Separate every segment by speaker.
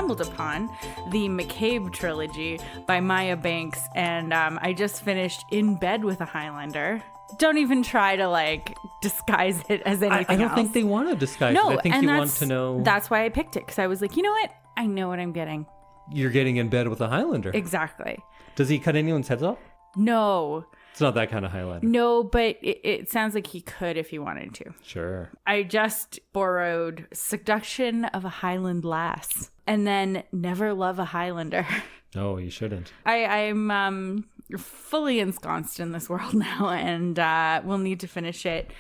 Speaker 1: stumbled upon the McCabe trilogy by Maya Banks, and I just finished In Bed with a Highlander. Don't even try to disguise it as anything else.
Speaker 2: I don't think they want to disguise it. I think you want to know.
Speaker 1: That's why I picked it, because I was like, you know what? I know what I'm getting.
Speaker 2: You're getting In Bed with a Highlander.
Speaker 1: Exactly.
Speaker 2: Does he cut anyone's heads off?
Speaker 1: No.
Speaker 2: It's not that kind of Highlander.
Speaker 1: No, but it sounds like he could if he wanted to.
Speaker 2: Sure.
Speaker 1: I just borrowed Seduction of a Highland Lass and then Never Love a Highlander.
Speaker 2: No, you shouldn't.
Speaker 1: I'm fully ensconced in this world now, and we'll need to finish it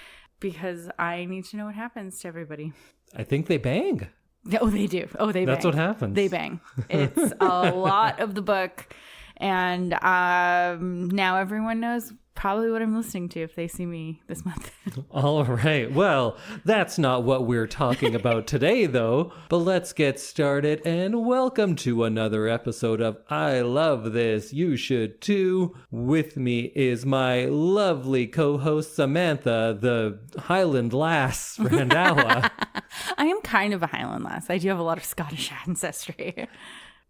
Speaker 1: because I need to know what happens to everybody.
Speaker 2: I think they bang.
Speaker 1: Oh, they do. Oh, they bang.
Speaker 2: That's what happens.
Speaker 1: They bang. It's a lot of the book. And now everyone knows probably what I'm listening to if they see me this month.
Speaker 2: All right. Well, that's not what we're talking about today, though. But let's get started. And welcome to another episode of I Love This, You Should Too. With me is my lovely co-host, Samantha, the Highland Lass, Randhawa.
Speaker 1: I am kind of a Highland Lass. I do have a lot of Scottish ancestry.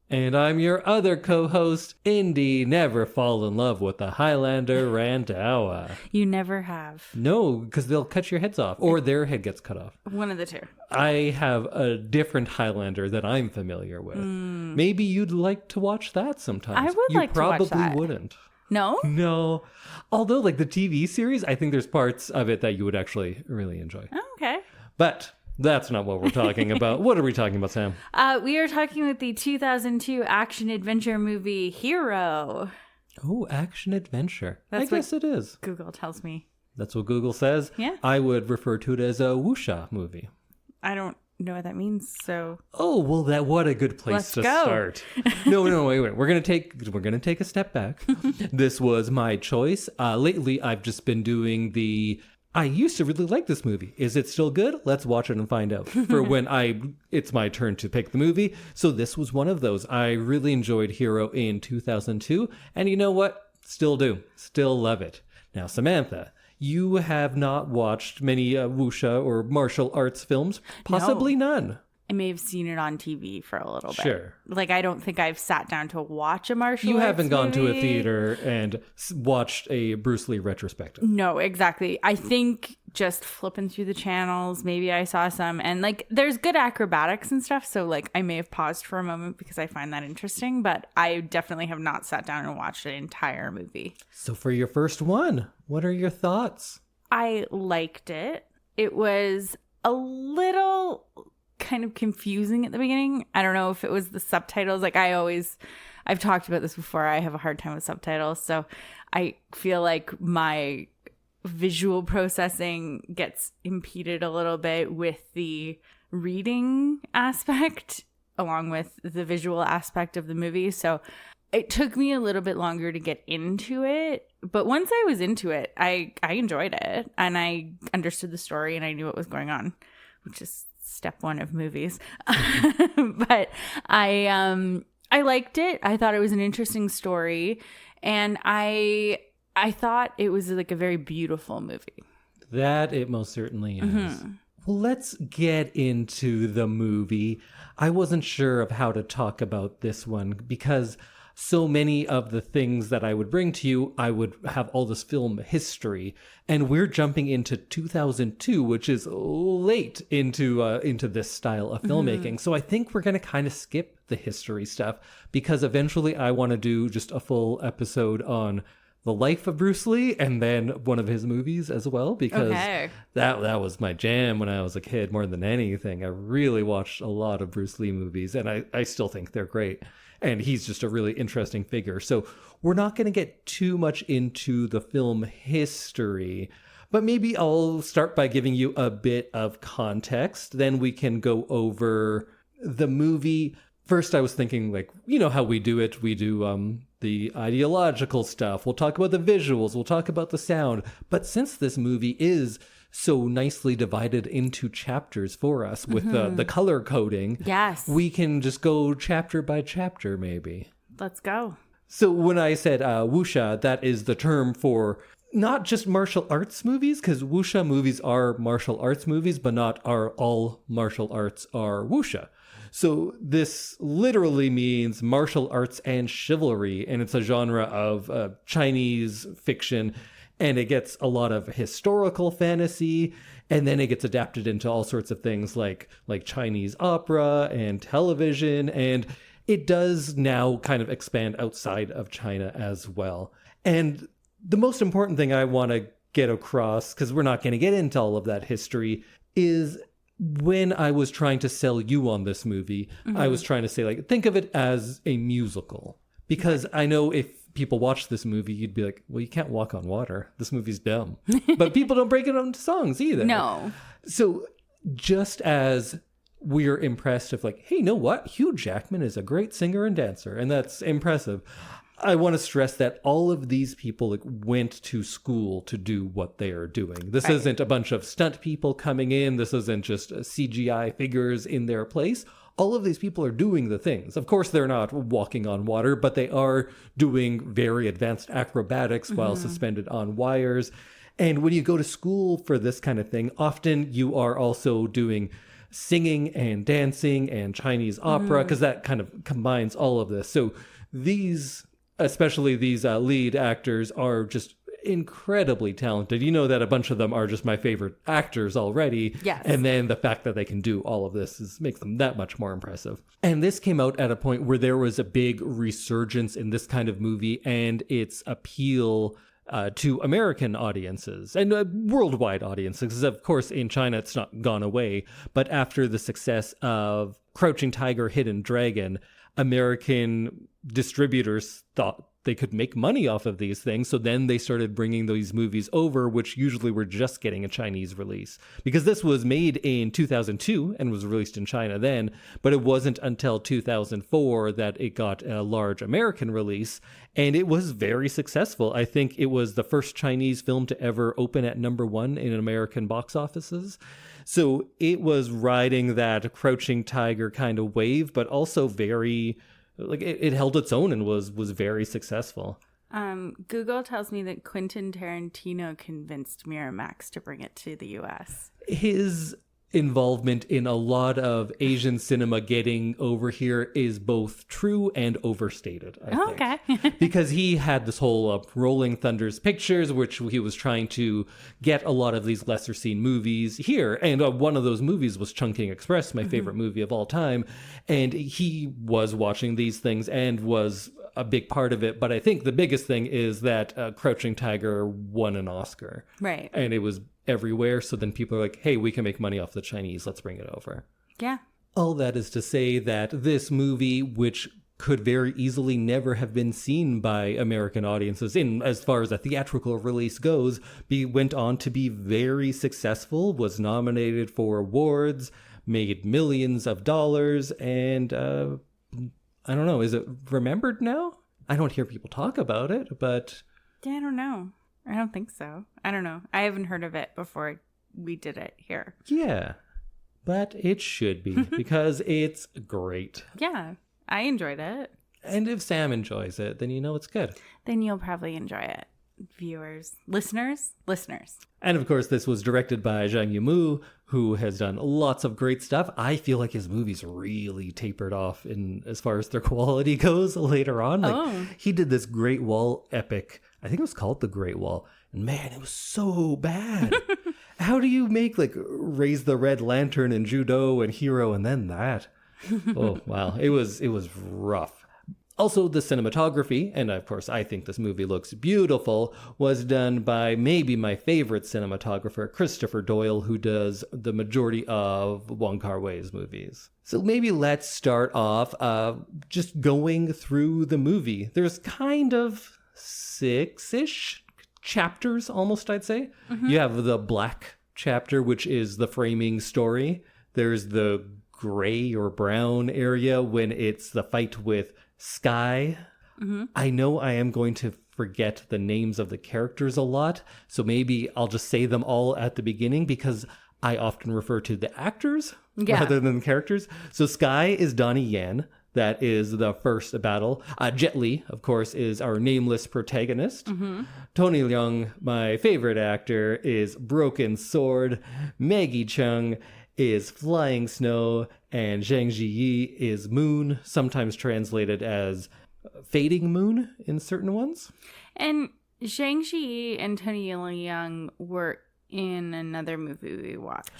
Speaker 2: And I'm your other co-host, Indy. Never fall in love with a Highlander, Randhawa.
Speaker 1: You never have.
Speaker 2: No, because they'll cut your heads off, or their head gets cut off.
Speaker 1: One of the two.
Speaker 2: I have a different Highlander that I'm familiar with. Maybe you'd like to watch that sometime.
Speaker 1: I would like to watch that.
Speaker 2: You probably wouldn't.
Speaker 1: No?
Speaker 2: No. Although, the TV series, I think there's parts of it that you would actually really enjoy.
Speaker 1: Oh, okay.
Speaker 2: But that's not what we're talking about. What are we talking about, Sam?
Speaker 1: We are talking about the 2002 action-adventure movie Hero.
Speaker 2: Oh, action-adventure. I
Speaker 1: That's
Speaker 2: guess it is.
Speaker 1: Google tells me.
Speaker 2: That's what Google says.
Speaker 1: Yeah.
Speaker 2: I would refer to it as a wuxia movie.
Speaker 1: I don't know what that means, so.
Speaker 2: Oh, well, what a good place to start. No, wait. We're gonna take a step back. This was my choice. Lately, I've just been doing I used to really like this movie. Is it still good? Let's watch it and find out. For when it's my turn to pick the movie. So this was one of those. I really enjoyed Hero in 2002. And you know what? Still do. Still love it. Now, Samantha, you have not watched many wuxia or martial arts films. Possibly none.
Speaker 1: I may have seen it on TV for a little bit.
Speaker 2: Sure.
Speaker 1: I don't think I've sat down to watch a martial arts
Speaker 2: You haven't gone
Speaker 1: movie.
Speaker 2: to a theater and watched a Bruce Lee retrospective.
Speaker 1: No, exactly. I think just flipping through the channels, maybe I saw some. And, there's good acrobatics and stuff. So, I may have paused for a moment because I find that interesting. But I definitely have not sat down and watched an entire movie.
Speaker 2: So for your first one, what are your thoughts?
Speaker 1: I liked it. It was a little kind of confusing at the beginning. I don't know if it was the subtitles. I've talked about this before. I have a hard time with subtitles. So I feel like my visual processing gets impeded a little bit with the reading aspect along with the visual aspect of the movie. So it took me a little bit longer to get into it. But once I was into it, I enjoyed it and I understood the story and I knew what was going on, which is step one of movies. But I liked it. I thought it was an interesting story, and I thought it was a very beautiful movie.
Speaker 2: That it most certainly is. Well, let's get into the movie. I wasn't sure of how to talk about this one because so many of the things that I would bring to you, I would have all this film history. And we're jumping into 2002, which is late into this style of filmmaking. So I think we're going to kind of skip the history stuff because eventually I want to do just a full episode on the life of Bruce Lee and then one of his movies as well, because that was my jam when I was a kid more than anything. I really watched a lot of Bruce Lee movies and I still think they're great. And he's just a really interesting figure. So we're not going to get too much into the film history, but maybe I'll start by giving you a bit of context. Then we can go over the movie. First, I was thinking, how we do it. We do the ideological stuff. We'll talk about the visuals. We'll talk about the sound. But since this movie is so nicely divided into chapters for us with the color coding.
Speaker 1: Yes.
Speaker 2: We can just go chapter by chapter, maybe.
Speaker 1: Let's go.
Speaker 2: So when I said wuxia, that is the term for not just martial arts movies, because wuxia movies are martial arts movies, but not all martial arts are wuxia. So this literally means martial arts and chivalry, and it's a genre of Chinese fiction, and it gets a lot of historical fantasy, and then it gets adapted into all sorts of things like Chinese opera and television, and it does now kind of expand outside of China as well. And the most important thing I want to get across, because we're not going to get into all of that history, is when I was trying to sell you on this movie, I was trying to say, like, think of it as a musical. Because I know if people watch this movie, you'd be like, well, you can't walk on water. This movie's dumb. But people don't break it into songs either.
Speaker 1: No.
Speaker 2: So just as we're impressed of like, hey, you know what? Hugh Jackman is a great singer and dancer, and that's impressive. I want to stress that all of these people went to school to do what they are doing. This isn't a bunch of stunt people coming in. This isn't just CGI figures in their place. All of these people are doing the things. Of course, they're not walking on water, but they are doing very advanced acrobatics while suspended on wires. And when you go to school for this kind of thing, often you are also doing singing and dancing and Chinese opera, because that kind of combines all of this. So these, especially these lead actors, are just incredibly talented. You know that a bunch of them are just my favorite actors already.
Speaker 1: Yes.
Speaker 2: And then the fact that they can do all of this makes them that much more impressive. And this came out at a point where there was a big resurgence in this kind of movie and its appeal to American audiences and worldwide audiences. Of course, in China, it's not gone away. But after the success of Crouching Tiger, Hidden Dragon, American distributors thought they could make money off of these things. So then they started bringing these movies over, which usually were just getting a Chinese release. Because this was made in 2002 and was released in China then, but it wasn't until 2004 that it got a large American release. And it was very successful. I think it was the first Chinese film to ever open at #1 in American box offices. So it was riding that Crouching Tiger kind of wave, but also very... like it held its own and was very successful.
Speaker 1: Google tells me that Quentin Tarantino convinced Miramax to bring it to the US.
Speaker 2: His involvement in a lot of Asian cinema getting over here is both true and overstated, I think.
Speaker 1: Okay.
Speaker 2: Because he had this whole Rolling Thunder's Pictures, which he was trying to get a lot of these lesser seen movies here. And one of those movies was Chungking Express, my favorite movie of all time. And he was watching these things and was a big part of it. But I think the biggest thing is that Crouching Tiger won an Oscar.
Speaker 1: Right.
Speaker 2: And it was everywhere. So then people are like, hey, we can make money off the Chinese. Let's bring it over.
Speaker 1: Yeah.
Speaker 2: All that is to say that this movie, which could very easily never have been seen by American audiences in as far as a theatrical release goes, went on to be very successful, was nominated for awards, made millions of dollars, and I don't know, is it remembered now? I don't hear people talk about it, but...
Speaker 1: Yeah, I don't know. I don't think so. I don't know. I haven't heard of it before we did it here.
Speaker 2: Yeah, but it should be because it's great.
Speaker 1: Yeah, I enjoyed it.
Speaker 2: And if Sam enjoys it, then you know it's good.
Speaker 1: Then you'll probably enjoy it. Viewers, listeners.
Speaker 2: And of course, this was directed by Zhang Yimou, who has done lots of great stuff. I feel like his movies really tapered off in as far as their quality goes later on. He did this Great Wall epic. I think it was called The Great Wall. And man, it was so bad. How do you make Raise the Red Lantern and Judo and Hero and then that? Oh, wow. It was rough. Also, the cinematography, and of course I think this movie looks beautiful, was done by maybe my favorite cinematographer, Christopher Doyle, who does the majority of Wong Kar-wai's movies. So maybe let's start off just going through the movie. There's kind of 6-ish chapters, almost, I'd say. You have the black chapter, which is the framing story. There's the gray or brown area when it's the fight with Sky. I know I am going to forget the names of the characters a lot, so maybe I'll just say them all at the beginning because I often refer to the actors rather than the characters. So Sky is Donnie Yen. That is the first battle. Jet Li, of course, is our nameless protagonist. Tony Leung, my favorite actor, is Broken Sword. Maggie Cheung is flying snow, and Zhang Ziyi is moon, sometimes translated as fading moon in certain ones.
Speaker 1: And Zhang Ziyi and Tony Leung were in another movie we watched.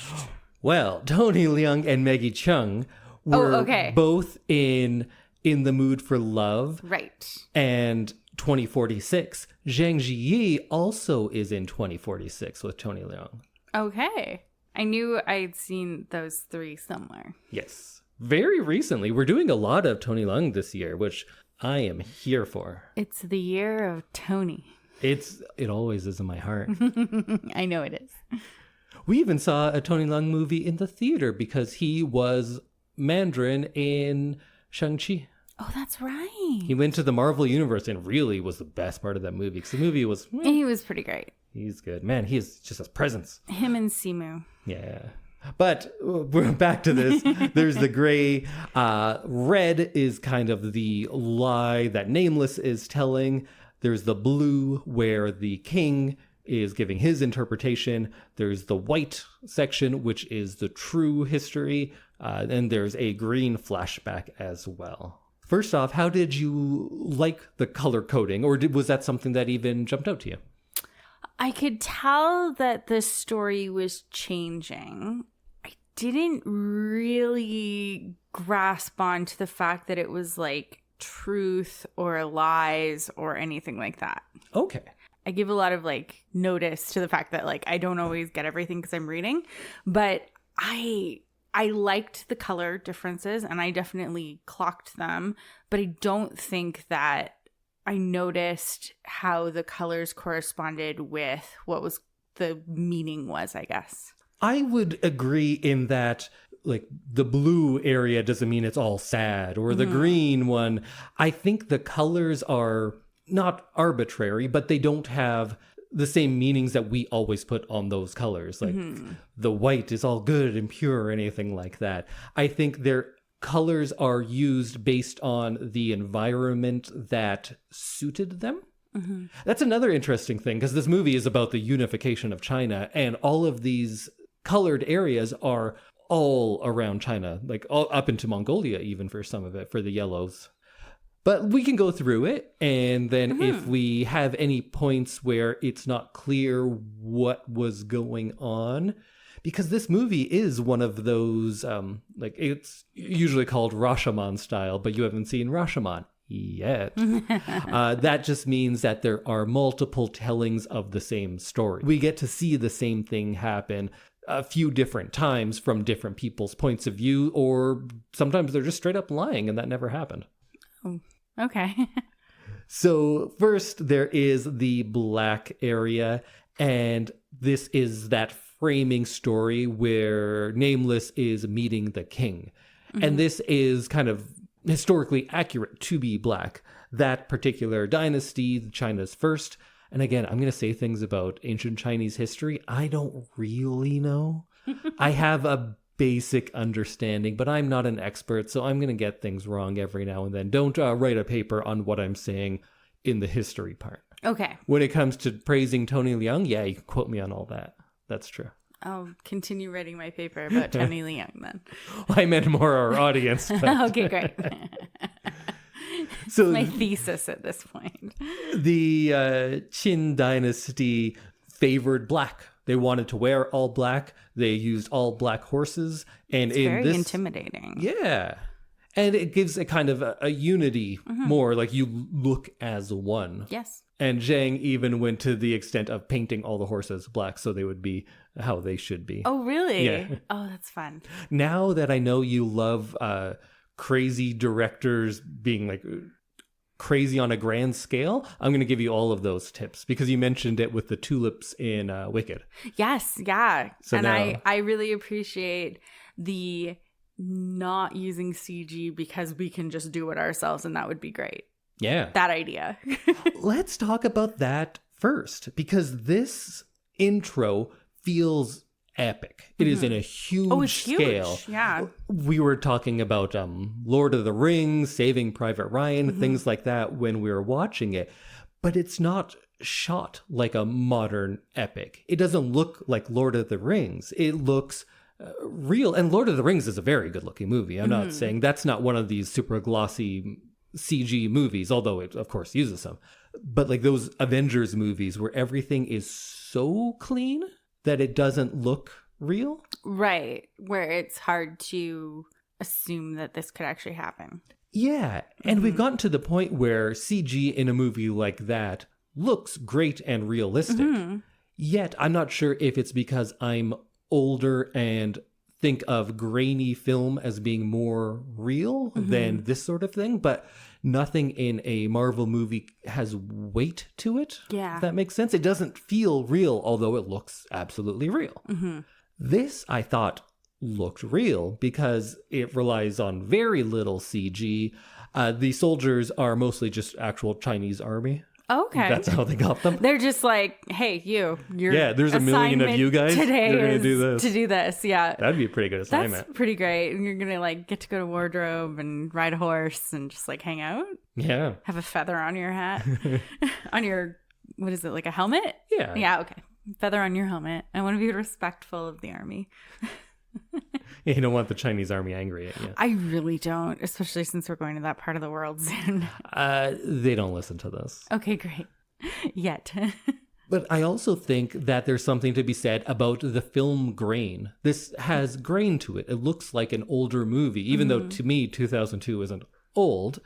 Speaker 2: Well, Tony Leung and Maggie Cheung were both in the Mood for Love.
Speaker 1: Right.
Speaker 2: And 2046. Zhang Ziyi also is in 2046 with Tony Leung.
Speaker 1: Okay. I knew I'd seen those three somewhere.
Speaker 2: Yes. Very recently. We're doing a lot of Tony Leung this year, which I am here for.
Speaker 1: It's the year of Tony.
Speaker 2: It always is in my heart.
Speaker 1: I know it is.
Speaker 2: We even saw a Tony Leung movie in the theater because he was Mandarin in Shang-Chi.
Speaker 1: Oh, that's right.
Speaker 2: He went to the Marvel Universe and really was the best part of that movie. Because the movie was...
Speaker 1: He was pretty great.
Speaker 2: He's good. Man, he is just a presence.
Speaker 1: Him and Simu.
Speaker 2: Yeah. But we're back to this. There's the gray. Red is kind of the lie that Nameless is telling. There's the blue where the king is giving his interpretation. There's the white section, which is the true history. And there's a green flashback as well. First off, how did you like the color coding? Or was that something that even jumped out to you?
Speaker 1: I could tell that the story was changing. I didn't really grasp onto the fact that it was like truth or lies or anything like that.
Speaker 2: Okay.
Speaker 1: I give a lot of like notice to the fact that like I don't always get everything because I'm reading, but I liked the color differences and I definitely clocked them, but I don't think that I noticed how the colors corresponded with what was the meaning was, I guess.
Speaker 2: I would agree in that, like, the blue area doesn't mean it's all sad, or the green one. I think the colors are not arbitrary, but they don't have the same meanings that we always put on those colors. Like, the white is all good and pure or anything like that. I think their colors are used based on the environment that suited them. That's another interesting thing, because this movie is about the unification of China, and all of these colored areas are all around China, like all up into Mongolia, even for some of it, for the yellows. But we can go through it, and then if we have any points where it's not clear what was going on, because this movie is one of those, like, it's usually called Rashomon style, but you haven't seen Rashomon yet. That just means that there are multiple tellings of the same story. We get to see the same thing happen a few different times from different people's points of view, or sometimes they're just straight up lying and that never happened.
Speaker 1: Oh, okay.
Speaker 2: So first there is the black area, and this is that framing story where Nameless is meeting the king. And this is kind of historically accurate to be black. That particular dynasty, China's first. And again, I'm going to say things about ancient Chinese history I don't really know. I have a basic understanding, but I'm not an expert, so I'm going to get things wrong every now and then. Don't write a paper on what I'm saying in the history part.
Speaker 1: Okay.
Speaker 2: When it comes to praising Tony Leung, yeah, you can quote me on all that. That's true.
Speaker 1: I'll continue writing my paper about Tony Leung then.
Speaker 2: Well, I meant more our audience. But...
Speaker 1: Okay, great.
Speaker 2: So
Speaker 1: my thesis at this point.
Speaker 2: The Qin dynasty favored black. They wanted to wear all black. They used all black horses. And
Speaker 1: it's very intimidating.
Speaker 2: Yeah. And it gives a kind of a unity more, like you look as one.
Speaker 1: Yes.
Speaker 2: And Zhang even went to the extent of painting all the horses black so they would be how they should be.
Speaker 1: Oh, really?
Speaker 2: Yeah.
Speaker 1: Oh, that's fun.
Speaker 2: Now that I know you love crazy directors being like crazy on a grand scale, I'm going to give you all of those tips because you mentioned it with the tulips in Wicked.
Speaker 1: Yes, yeah.
Speaker 2: So
Speaker 1: and
Speaker 2: now...
Speaker 1: I really appreciate the not using CG because we can just do it ourselves and that would be great.
Speaker 2: Yeah.
Speaker 1: That idea.
Speaker 2: Let's talk about that first, because this intro feels epic. It is in a huge scale.
Speaker 1: Huge. Yeah.
Speaker 2: We were talking about Lord of the Rings, Saving Private Ryan, things like that when we were watching it. But it's not shot like a modern epic. It doesn't look like Lord of the Rings. It looks real. And Lord of the Rings is a very good looking movie. I'm not saying that's not one of these super glossy CG movies, although it of course uses some. But like those Avengers movies where everything is so clean that it doesn't look real.
Speaker 1: Right. Where it's hard to assume that this could actually happen.
Speaker 2: Yeah. And we've gotten to the point where CG in a movie like that looks great and realistic. Yet I'm not sure if it's because I'm older and think of grainy film as being more real than this sort of thing, but nothing in a Marvel movie has weight to it.
Speaker 1: Yeah.
Speaker 2: If that makes sense. It doesn't feel real, although it looks absolutely real. This, I thought, looked real because it relies on very little CG. The soldiers are mostly just actual Chinese army.
Speaker 1: Okay.
Speaker 2: That's how they got them.
Speaker 1: They're just like, hey, you're
Speaker 2: there's a million of you guys.
Speaker 1: Today
Speaker 2: You're going to
Speaker 1: is
Speaker 2: do this.
Speaker 1: To do this, yeah.
Speaker 2: That'd be a pretty good assignment.
Speaker 1: That's pretty great. And you're going to like get to go to wardrobe and ride a horse and just like hang out.
Speaker 2: Yeah.
Speaker 1: Have a feather on your hat. On your, what is it, like a helmet?
Speaker 2: Yeah.
Speaker 1: Yeah, okay. Feather on your helmet. I want to be respectful of the army.
Speaker 2: You don't want the Chinese army angry at you.
Speaker 1: I really don't, especially since we're going to that part of the world soon.
Speaker 2: They don't listen to this.
Speaker 1: Okay, great. Yet.
Speaker 2: But I also think that there's something to be said about the film grain. This has grain to it. It looks like an older movie, even though to me 2002 isn't old,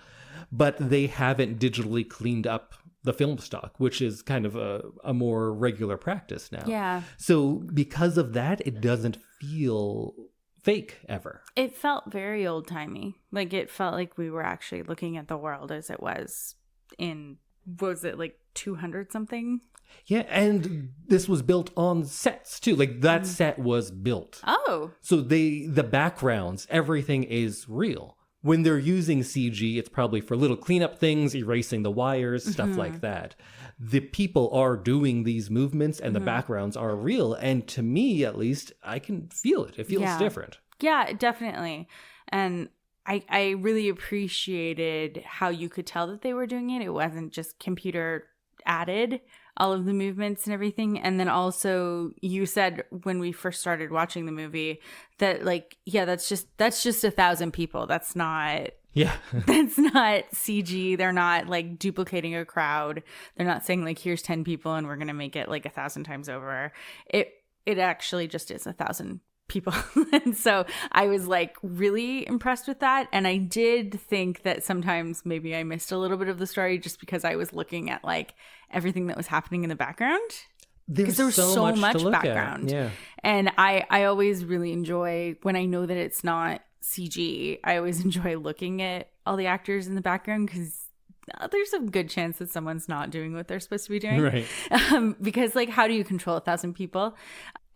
Speaker 2: but they haven't digitally cleaned up the film stock, which is kind of a more regular practice now.
Speaker 1: Yeah.
Speaker 2: So because of that, it doesn't feel fake ever.
Speaker 1: It felt very old-timey. Like it felt like we were actually looking at the world as it was in, was it like 200 something?
Speaker 2: Yeah, and this was built on sets too. Like that set was built.
Speaker 1: Oh.
Speaker 2: So the backgrounds, everything is real. When they're using CG, it's probably for little cleanup things, erasing the wires, stuff like that. The people are doing these movements and the backgrounds are real. And to me, at least, I can feel it. It feels different.
Speaker 1: Yeah, definitely. And I really appreciated how you could tell that they were doing it. It wasn't just computer added, all of the movements and everything. And then also you said when we first started watching the movie that like, yeah, that's just 1,000 people. That's not that's not CG. They're not like duplicating a crowd. They're not saying like, here's 10 people and we're going to make it like 1,000 times over. It actually just is 1,000 people. And so I was like really impressed with that. And I did think that sometimes maybe I missed a little bit of the story just because I was looking at like everything that was happening in the background. Because there was so much background.
Speaker 2: Yeah.
Speaker 1: And I always really enjoy when I know that it's not CG. I always enjoy looking at all the actors in the background because there's a good chance that someone's not doing what they're supposed to be doing.
Speaker 2: Right.
Speaker 1: Because like, how do you control 1,000 people?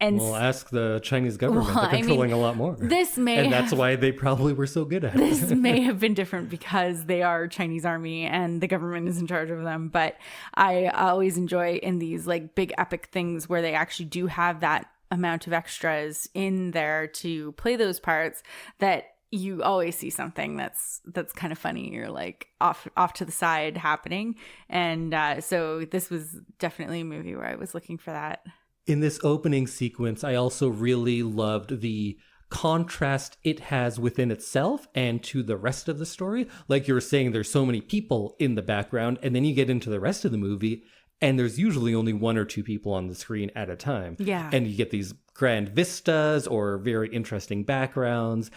Speaker 1: And
Speaker 2: well, ask the Chinese government. They're controlling a lot more. And that's why they probably were so good at it.
Speaker 1: This may have been different because they are Chinese army and the government is in charge of them. But I always enjoy in these like big epic things where they actually do have that amount of extras in there to play those parts that you always see something that's kind of funny. You're like off to the side happening. And so this was definitely a movie where I was looking for that.
Speaker 2: In this opening sequence, I also really loved the contrast it has within itself and to the rest of the story. Like you were saying, there's so many people in the background, and then you get into the rest of the movie, and there's usually only one or two people on the screen at a time.
Speaker 1: Yeah.
Speaker 2: And you get these grand vistas or very interesting backgrounds.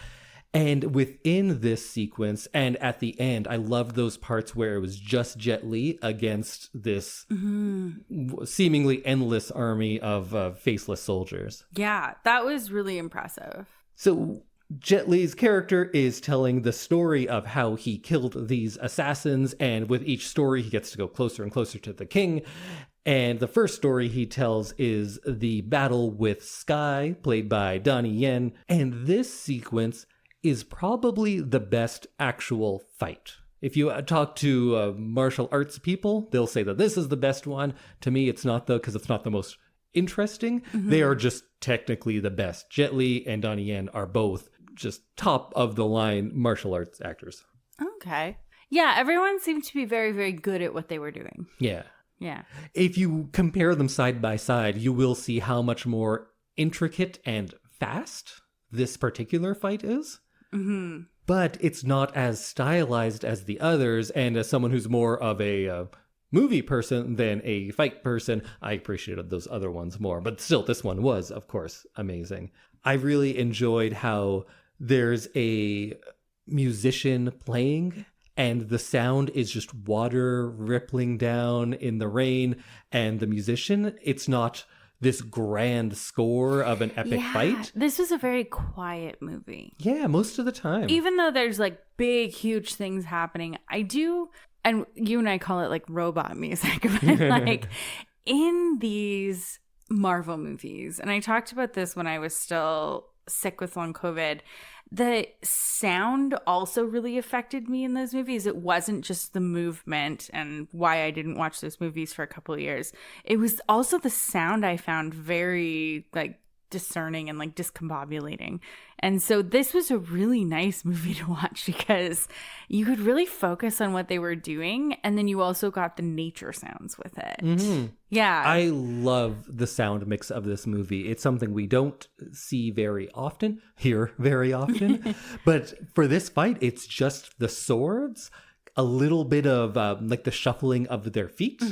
Speaker 2: And within this sequence, and at the end, I loved those parts where it was just Jet Li against this seemingly endless army of faceless soldiers.
Speaker 1: Yeah, that was really impressive.
Speaker 2: So Jet Li's character is telling the story of how he killed these assassins, and with each story, he gets to go closer and closer to the king. And the first story he tells is the battle with Sky, played by Donnie Yen. And this sequence is probably the best actual fight. If you talk to martial arts people, they'll say that this is the best one. To me, it's not though, because it's not the most interesting. They are just technically the best. Jet Li and Donnie Yen are both just top of the line martial arts actors.
Speaker 1: Okay. Yeah, everyone seemed to be very, very good at what they were doing.
Speaker 2: Yeah.
Speaker 1: Yeah.
Speaker 2: If you compare them side by side, you will see how much more intricate and fast this particular fight is. But it's not as stylized as the others. And as someone who's more of a movie person than a fight person, I appreciated those other ones more. But still, this one was, of course, amazing. I really enjoyed how there's a musician playing and the sound is just water rippling down in the rain. And the musician, it's not this grand score of an epic fight.
Speaker 1: This was a very quiet movie.
Speaker 2: Yeah, most of the time.
Speaker 1: Even though there's like big, huge things happening, I do, and you and I call it like robot music, but like in these Marvel movies, and I talked about this when I was still sick with long COVID, the sound also really affected me in those movies. It wasn't just the movement and why I didn't watch those movies for a couple of years. It was also the sound I found very like discerning and like discombobulating. And so this was a really nice movie to watch because you could really focus on what they were doing, and then you also got the nature sounds with it. Yeah.
Speaker 2: I love the sound mix of this movie. It's something we don't see very often, hear very often. But for this fight, it's just the swords, a little bit of like the shuffling of their feet,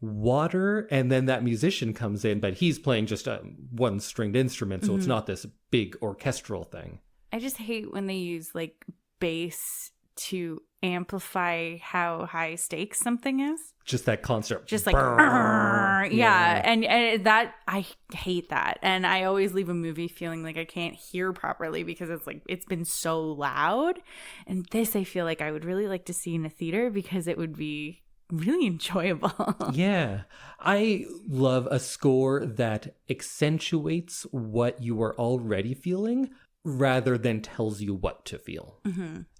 Speaker 2: water, and then that musician comes in, but he's playing just a one stringed instrument, so it's not this big orchestral thing.
Speaker 1: I just hate when they use like bass to amplify how high stakes something is.
Speaker 2: Just that concert.
Speaker 1: Just like, yeah. And that, I hate that. And I always leave a movie feeling like I can't hear properly because it's like, it's been so loud. And this, I feel like I would really like to see in a theater because it would be really enjoyable.
Speaker 2: Yeah. I love a score that accentuates what you are already feeling rather than tells you what to feel.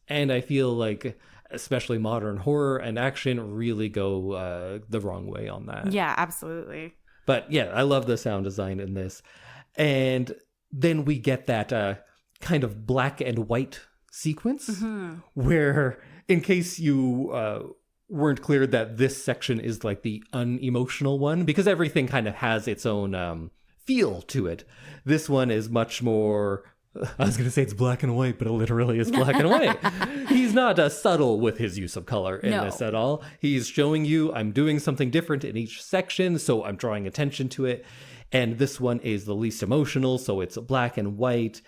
Speaker 2: And I feel like especially modern horror and action really go the wrong way on that.
Speaker 1: Yeah, absolutely.
Speaker 2: But yeah, I love the sound design in this. And then we get that kind of black and white sequence where, in case you weren't clear, that this section is like the unemotional one, because everything kind of has its own feel to it. This one is much more... I was going to say it's black and white, but it literally is black and white. He's not subtle with his use of color in this at all. He's showing you, I'm doing something different in each section, so I'm drawing attention to it. And this one is the least emotional, so it's black and white.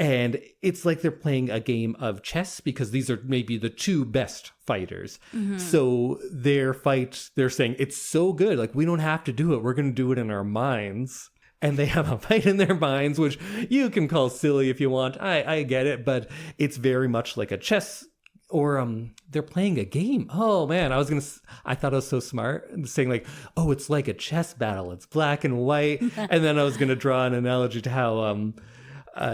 Speaker 2: And it's like they're playing a game of chess because these are maybe the two best fighters. So their fight, they're saying, it's so good. Like, we don't have to do it. We're going to do it in our minds. And they have a fight in their minds, which you can call silly if you want. I get it, but it's very much like a chess, or they're playing a game. Oh man, I thought I was so smart saying like, oh, it's like a chess battle. It's black and white. And then I was gonna draw an analogy to how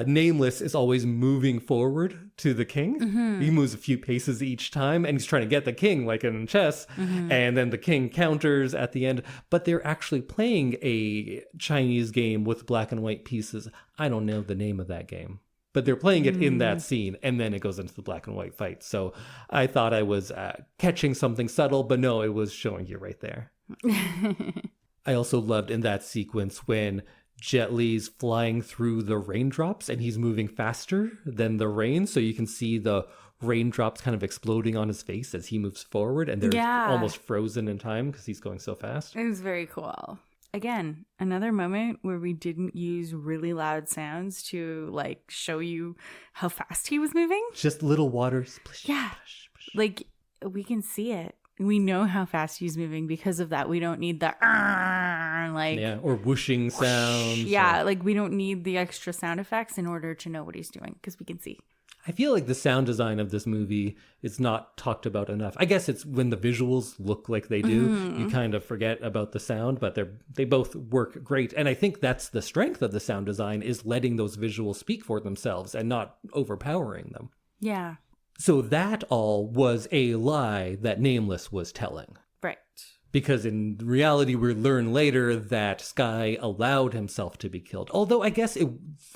Speaker 2: Nameless is always moving forward to the king. He moves a few paces each time, and he's trying to get the king, like in chess. And then the king counters at the end. But they're actually playing a Chinese game with black and white pieces. I don't know the name of that game, but they're playing it in that scene, and then it goes into the black and white fight. So I thought I was catching something subtle, but no, it was showing you right there. I also loved in that sequence when Jet Li's flying through the raindrops and he's moving faster than the rain. So you can see the raindrops kind of exploding on his face as he moves forward, and they're almost frozen in time because he's going so fast.
Speaker 1: It was very cool. Again, another moment where we didn't use really loud sounds to like show you how fast he was moving.
Speaker 2: Just little water. Splish,
Speaker 1: yeah. Splish, splish. Like, we can see it. We know how fast he's moving because of that. We don't need the like
Speaker 2: or whooshing sounds.
Speaker 1: Yeah, like we don't need the extra sound effects in order to know what he's doing because we can see.
Speaker 2: I feel like the sound design of this movie is not talked about enough. I guess it's when the visuals look like they do, you kind of forget about the sound, but they both work great. And I think that's the strength of the sound design, is letting those visuals speak for themselves and not overpowering them.
Speaker 1: Yeah.
Speaker 2: So that all was a lie that Nameless was telling.
Speaker 1: Right.
Speaker 2: Because in reality, we learn later that Sky allowed himself to be killed. Although I guess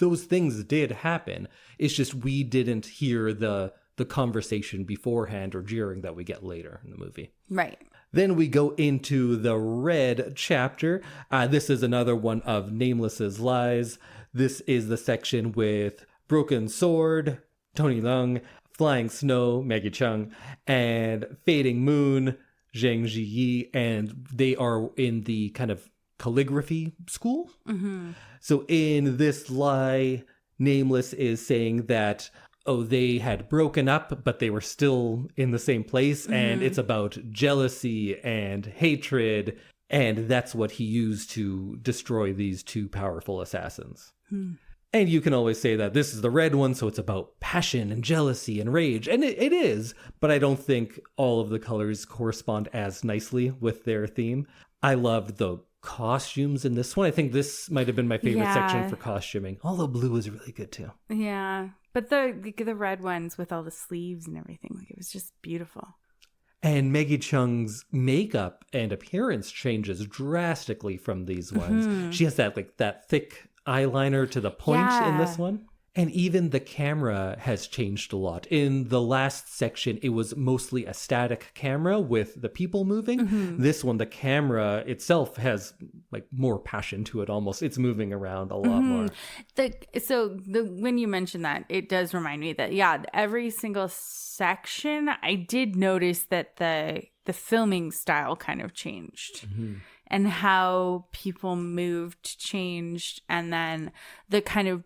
Speaker 2: those things did happen. It's just we didn't hear the conversation beforehand or during that we get later in the movie.
Speaker 1: Right.
Speaker 2: Then we go into the red chapter. This is another one of Nameless's lies. This is the section with Broken Sword, Tony Leung, Flying Snow, Maggie Cheung, and Fading Moon, Zhang Ziyi, and they are in the kind of calligraphy school. So in this lie, Nameless is saying that, oh, they had broken up, but they were still in the same place, and it's about jealousy and hatred, and that's what he used to destroy these two powerful assassins. And you can always say that this is the red one, so it's about passion and jealousy and rage. And it is, but I don't think all of the colors correspond as nicely with their theme. I loved the costumes in this one. I think this might have been my favorite section for costuming. Although blue was really good too.
Speaker 1: Yeah. But the red ones with all the sleeves and everything, like it was just beautiful.
Speaker 2: And Maggie Cheung's makeup and appearance changes drastically from these ones. She has that thick eyeliner to the point in this one. And even the camera has changed a lot. In the last section, it was mostly a static camera with the people moving. This one, the camera itself has like more passion to it almost. It's moving around a lot more.
Speaker 1: When you mention that, it does remind me that, every single section, I did notice that the filming style kind of changed. And how people moved changed. And then the kind of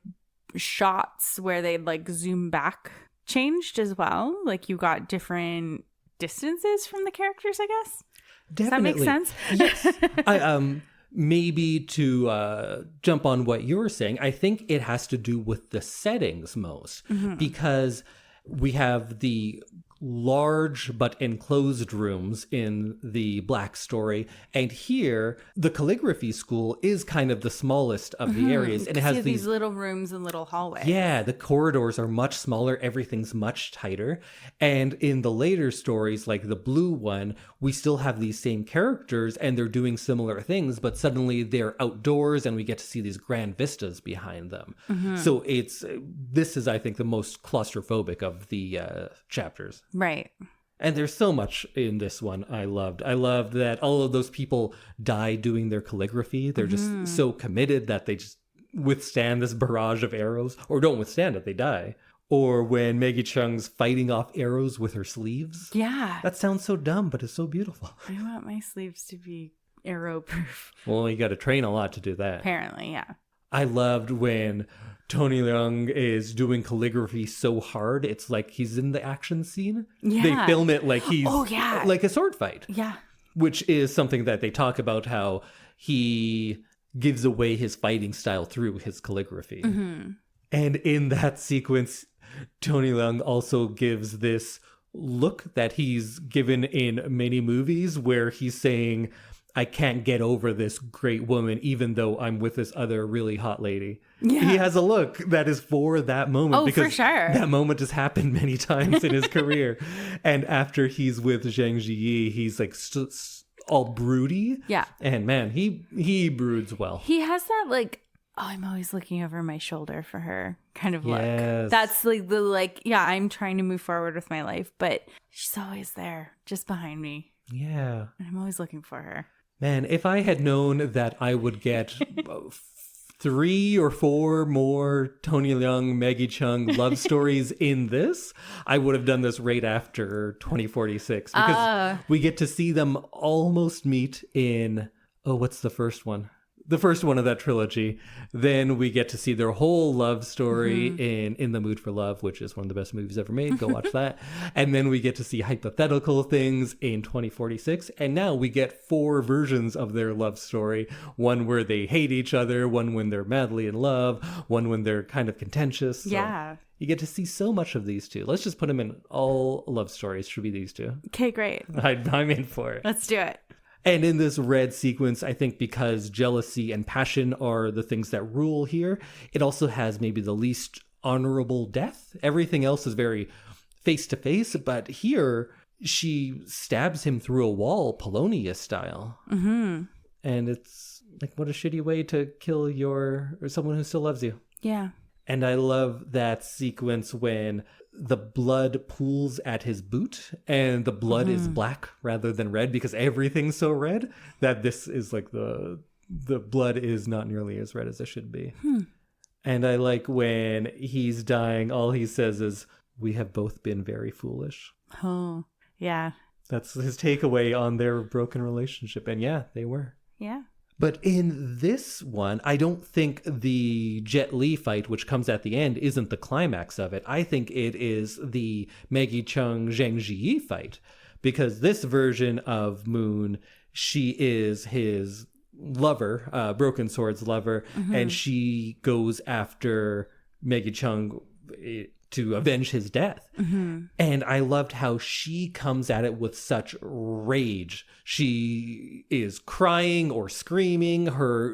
Speaker 1: shots where they'd like zoom back changed as well. Like you got different distances from the characters, I guess.
Speaker 2: Definitely.
Speaker 1: Does that make sense?
Speaker 2: Yes. Maybe to jump on what you were saying, I think it has to do with the settings most, because we have the large but enclosed rooms in the Black story, and here the calligraphy school is kind of the smallest of the areas, and it has
Speaker 1: these little rooms and little hallways.
Speaker 2: Yeah, the corridors are much smaller, everything's much tighter. And in the later stories, like the blue one, we still have these same characters and they're doing similar things, but suddenly they're outdoors and we get to see these grand vistas behind them. So this is, I think, the most claustrophobic of the chapters.
Speaker 1: Right.
Speaker 2: And there's so much in this one I loved. I loved that all of those people die doing their calligraphy. They're just so committed that they just withstand this barrage of arrows, or don't withstand it, they die. Or when Maggie Cheung's fighting off arrows with her sleeves.
Speaker 1: Yeah.
Speaker 2: That sounds so dumb, but it's so beautiful.
Speaker 1: I want my sleeves to be arrow proof.
Speaker 2: Well, you got to train a lot to do that.
Speaker 1: Apparently, yeah.
Speaker 2: I loved when Tony Leung is doing calligraphy so hard, it's like he's in the action scene.
Speaker 1: Yeah.
Speaker 2: They film it like he's like a sword fight.
Speaker 1: Yeah.
Speaker 2: Which is something that they talk about, how he gives away his fighting style through his calligraphy. And in that sequence, Tony Leung also gives this look that he's given in many movies where he's saying, I can't get over this great woman, even though I'm with this other really hot lady. Yeah. He has a look that is for that moment. Because for sure. That moment has happened many times in his career. And after he's with Zhang Ziyi, he's like all broody. Yeah. And man, he broods well.
Speaker 1: He has that like, I'm always looking over my shoulder for her kind of look. That's like I'm trying to move forward with my life, but she's always there, just behind me.
Speaker 2: Yeah.
Speaker 1: And I'm always looking for her.
Speaker 2: Man, if I had known that I would get 3 or 4 more Tony Leung, Maggie Cheung love stories in this, I would have done this right after 2046. Because we get to see them almost meet in, what's the first one? The first one of that trilogy. Then we get to see their whole love story in The Mood for Love, which is one of the best movies ever made. Go watch that. And then we get to see hypothetical things in 2046. And now we get 4 versions of their love story. One where they hate each other, one when they're madly in love, one when they're kind of contentious. So yeah. You get to see so much of these two. Let's just put them in all love stories. Should be these two.
Speaker 1: Okay, great.
Speaker 2: I'm in for it.
Speaker 1: Let's do it.
Speaker 2: And in this red sequence, I think because jealousy and passion are the things that rule here, it also has maybe the least honorable death. Everything else is very face-to-face, but here she stabs him through a wall, Polonius style. And it's like, what a shitty way to kill someone who still loves you. Yeah. And I love that sequence when the blood pools at his boot and the blood is black rather than red, because everything's so red that this is like the blood is not nearly as red as it should be. And I like when he's dying, all he says is, "We have both been very foolish."
Speaker 1: Oh, yeah.
Speaker 2: That's his takeaway on their broken relationship. And yeah, they were.
Speaker 1: Yeah.
Speaker 2: But in this one, I don't think the Jet Li fight, which comes at the end, isn't the climax of it. I think it is the Maggie Cheung Zhang Ziyi fight. Because this version of Moon, she is his lover, Broken Sword's lover, and she goes after Maggie Cheung to avenge his death. And I loved how she comes at it with such rage. She is crying or screaming.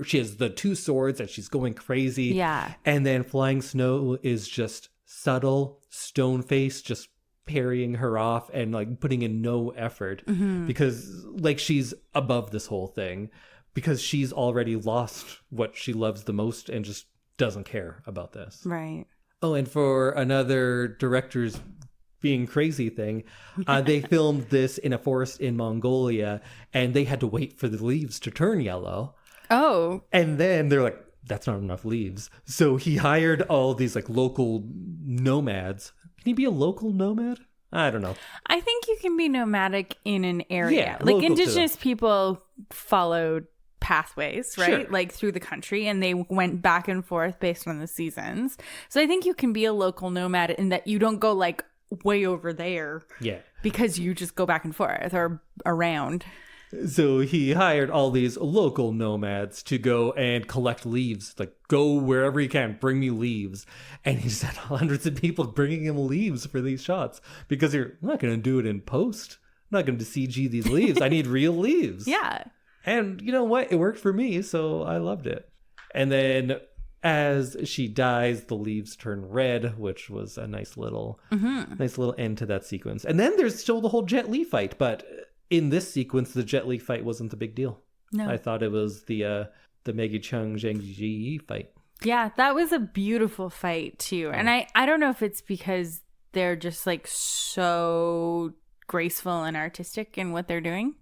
Speaker 2: She has the two swords and she's going crazy.
Speaker 1: Yeah.
Speaker 2: And then Flying Snow is just subtle, stone-faced, just parrying her off and like putting in no effort because like she's above this whole thing because she's already lost what she loves the most and just doesn't care about this.
Speaker 1: Right.
Speaker 2: Oh, and for another director's being crazy thing, they filmed this in a forest in Mongolia and they had to wait for the leaves to turn yellow.
Speaker 1: Oh.
Speaker 2: And then they're like, that's not enough leaves. So he hired all these like local nomads. Can he be a local nomad? I don't know.
Speaker 1: I think you can be nomadic in an area.
Speaker 2: Yeah,
Speaker 1: like indigenous people followed pathways, right?
Speaker 2: Sure.
Speaker 1: Like through the country, and they went back and forth based on the seasons. So I think you can be a local nomad in that you don't go like way over there.
Speaker 2: Yeah.
Speaker 1: Because you just go back and forth or around.
Speaker 2: So he hired all these local nomads to go and collect leaves. Like, go wherever you can, bring me leaves. And he just had hundreds of people bringing him leaves for these shots. Because you're not going to do it in post. I'm not going to CG these leaves. I need real leaves.
Speaker 1: Yeah.
Speaker 2: And you know what? It worked for me, so I loved it. And then as she dies, the leaves turn red, which was a nice little end to that sequence. And then there's still the whole Jet Li fight, but in this sequence, the Jet Li fight wasn't the big deal.
Speaker 1: No.
Speaker 2: I thought it was the Maggie Cheung Zhang Ziyi fight.
Speaker 1: Yeah, that was a beautiful fight too. And I don't know if it's because they're just like so graceful and artistic in what they're doing,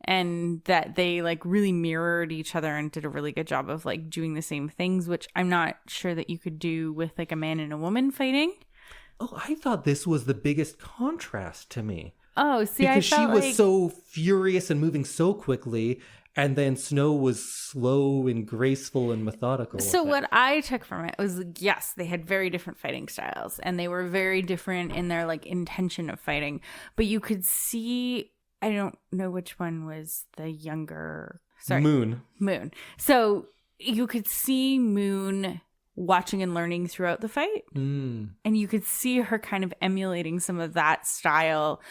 Speaker 1: and that they like really mirrored each other and did a really good job of like doing the same things, which I'm not sure that you could do with like a man and a woman fighting.
Speaker 2: Oh, I thought this was the biggest contrast to me.
Speaker 1: Oh, see,
Speaker 2: because
Speaker 1: I felt
Speaker 2: she was
Speaker 1: like...
Speaker 2: so furious and moving so quickly, and then Snow was slow and graceful and methodical.
Speaker 1: So what I took from it was, yes, they had very different fighting styles, and they were very different in their like intention of fighting. But you could see, I don't know which one was the younger. Sorry,
Speaker 2: Moon.
Speaker 1: So you could see Moon watching and learning throughout the fight. And you could see her kind of emulating some of that style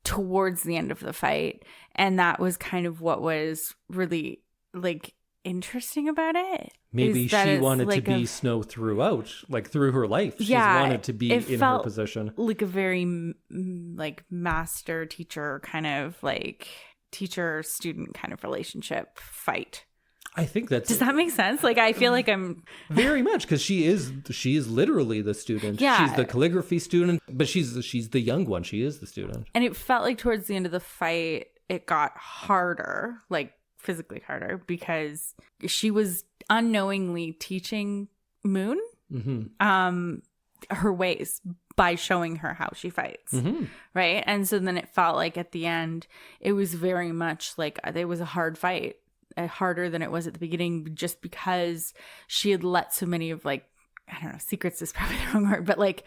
Speaker 1: towards the end of the fight. And that was kind of what was really like interesting about it.
Speaker 2: Maybe she wanted like to be Snow throughout, like through her life. She's wanted to be in her position.
Speaker 1: Like a very like master teacher kind of like teacher student kind of relationship fight.
Speaker 2: I think that's...
Speaker 1: Does that make sense? Like, I feel like I'm...
Speaker 2: Very much, because she is literally the student.
Speaker 1: Yeah.
Speaker 2: She's the calligraphy student, but she's the young one. She is the student.
Speaker 1: And it felt like towards the end of the fight, it got harder, like physically harder, because she was unknowingly teaching Moon her ways by showing her how she fights. Right? And so then it felt like at the end, it was very much like it was a hard fight. Harder than it was at the beginning, just because she had let so many of like, I don't know, secrets is probably the wrong word, but like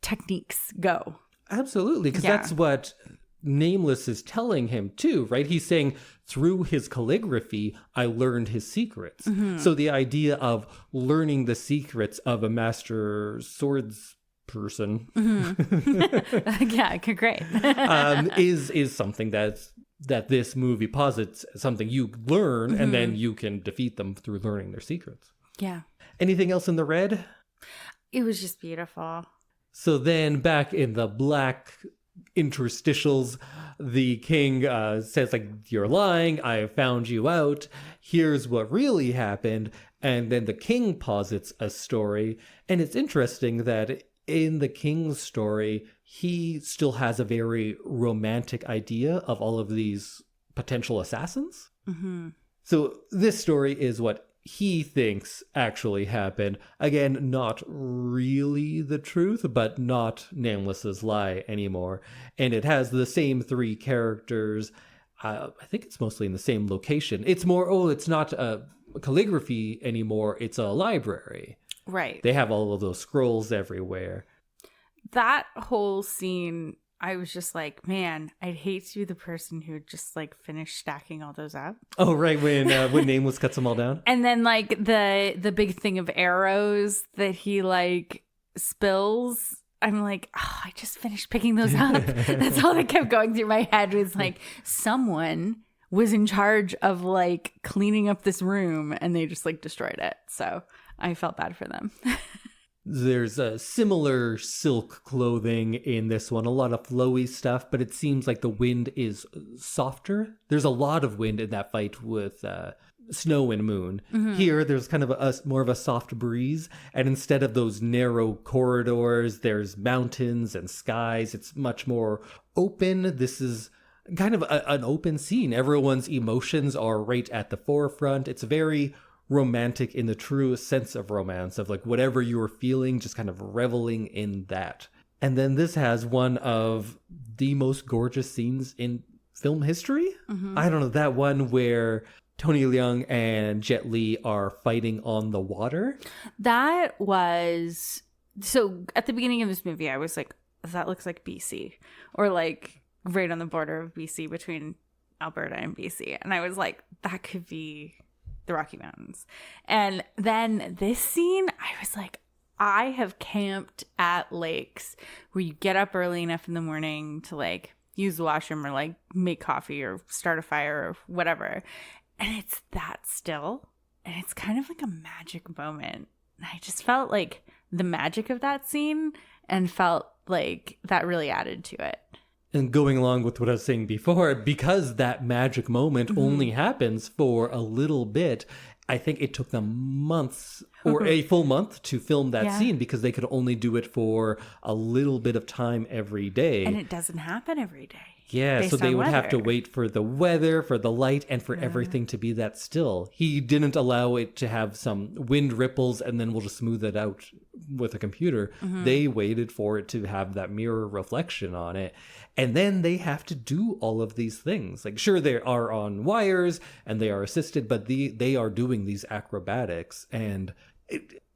Speaker 1: techniques go.
Speaker 2: Absolutely, because that's what Nameless is telling him too, right? He's saying through his calligraphy, I learned his secrets. So the idea of learning the secrets of a master swords person
Speaker 1: Yeah, great.
Speaker 2: is something that this movie posits something you learn and then you can defeat them through learning their secrets.
Speaker 1: Yeah.
Speaker 2: Anything else in the red?
Speaker 1: It was just beautiful.
Speaker 2: So then back in the black interstitials, the king says like, you're lying, I found you out, here's what really happened. And then the king posits a story. And it's interesting that in the king's story, he still has a very romantic idea of all of these potential assassins. So this story is what he thinks actually happened. Again, not really the truth, but not Nameless's lie anymore. And it has the same three characters. I think it's mostly in the same location. It's more, it's not a calligraphy anymore. It's a library.
Speaker 1: Right.
Speaker 2: They have all of those scrolls everywhere.
Speaker 1: That whole scene, I was just like, man, I'd hate to be the person who just like finished stacking all those up.
Speaker 2: Oh, right. When Nameless cuts them all down.
Speaker 1: And then like the big thing of arrows that he like spills. I'm like, oh, I just finished picking those up. That's all that kept going through my head was like, someone was in charge of like cleaning up this room and they just like destroyed it. So I felt bad for them.
Speaker 2: There's a similar silk clothing in this one, a lot of flowy stuff, but it seems like the wind is softer. There's a lot of wind in that fight with Snow and Moon. Mm-hmm. Here, there's kind of more of a soft breeze, and instead of those narrow corridors, there's mountains and skies. It's much more open. This is kind of an open scene. Everyone's emotions are right at the forefront. It's very romantic in the truest sense of romance, of like whatever you were feeling, just kind of reveling in that. And then this has one of the most gorgeous scenes in film history. Mm-hmm. I don't know, that one where Tony Leung and Jet Li are fighting on the water. That
Speaker 1: was... So at the beginning of this movie, I was like, that looks like BC. Or like right on the border of BC, between Alberta and BC. And I was like, that could be the Rocky Mountains. And then this scene, I was like, I have camped at lakes where you get up early enough in the morning to like use the washroom or like make coffee or start a fire or whatever. And it's that still. And it's kind of like a magic moment. And I just felt like the magic of that scene and felt like that really added to it.
Speaker 2: And going along with what I was saying before, because that magic moment mm-hmm. only happens for a little bit, I think it took them months or a full month to film that scene because they could only do it for a little bit of time every day.
Speaker 1: And it doesn't happen every day.
Speaker 2: Yeah, so they would have to wait for the weather, for the light, and for everything to be that still. He didn't allow it to have some wind ripples and then we'll just smooth it out with a computer. Mm-hmm. They waited for it to have that mirror reflection on it. And then they have to do all of these things. Like, sure, they are on wires and they are assisted, but they are doing these acrobatics. And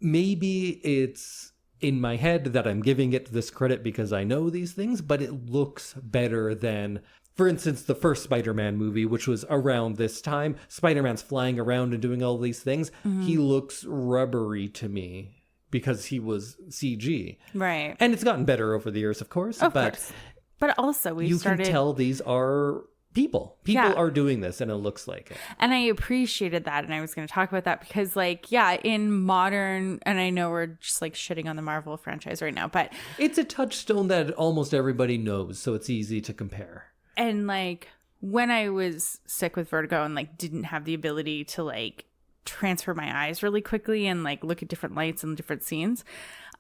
Speaker 2: maybe it's in my head that I'm giving it this credit because I know these things, but it looks better than, for instance, the first Spider-Man movie, which was around this time. Spider-Man's flying around and doing all these things. Mm-hmm. He looks rubbery to me because he was CG.
Speaker 1: Right.
Speaker 2: And it's gotten better over the years, of course. Of course.
Speaker 1: But also you
Speaker 2: can tell these are people. People are doing this and it looks like it.
Speaker 1: And I appreciated that. And I was going to talk about that because like, in modern, and I know we're just like shitting on the Marvel franchise right now, but
Speaker 2: it's a touchstone that almost everybody knows. So it's easy to compare.
Speaker 1: And like when I was sick with vertigo and like didn't have the ability to like transfer my eyes really quickly and like look at different lights and different scenes,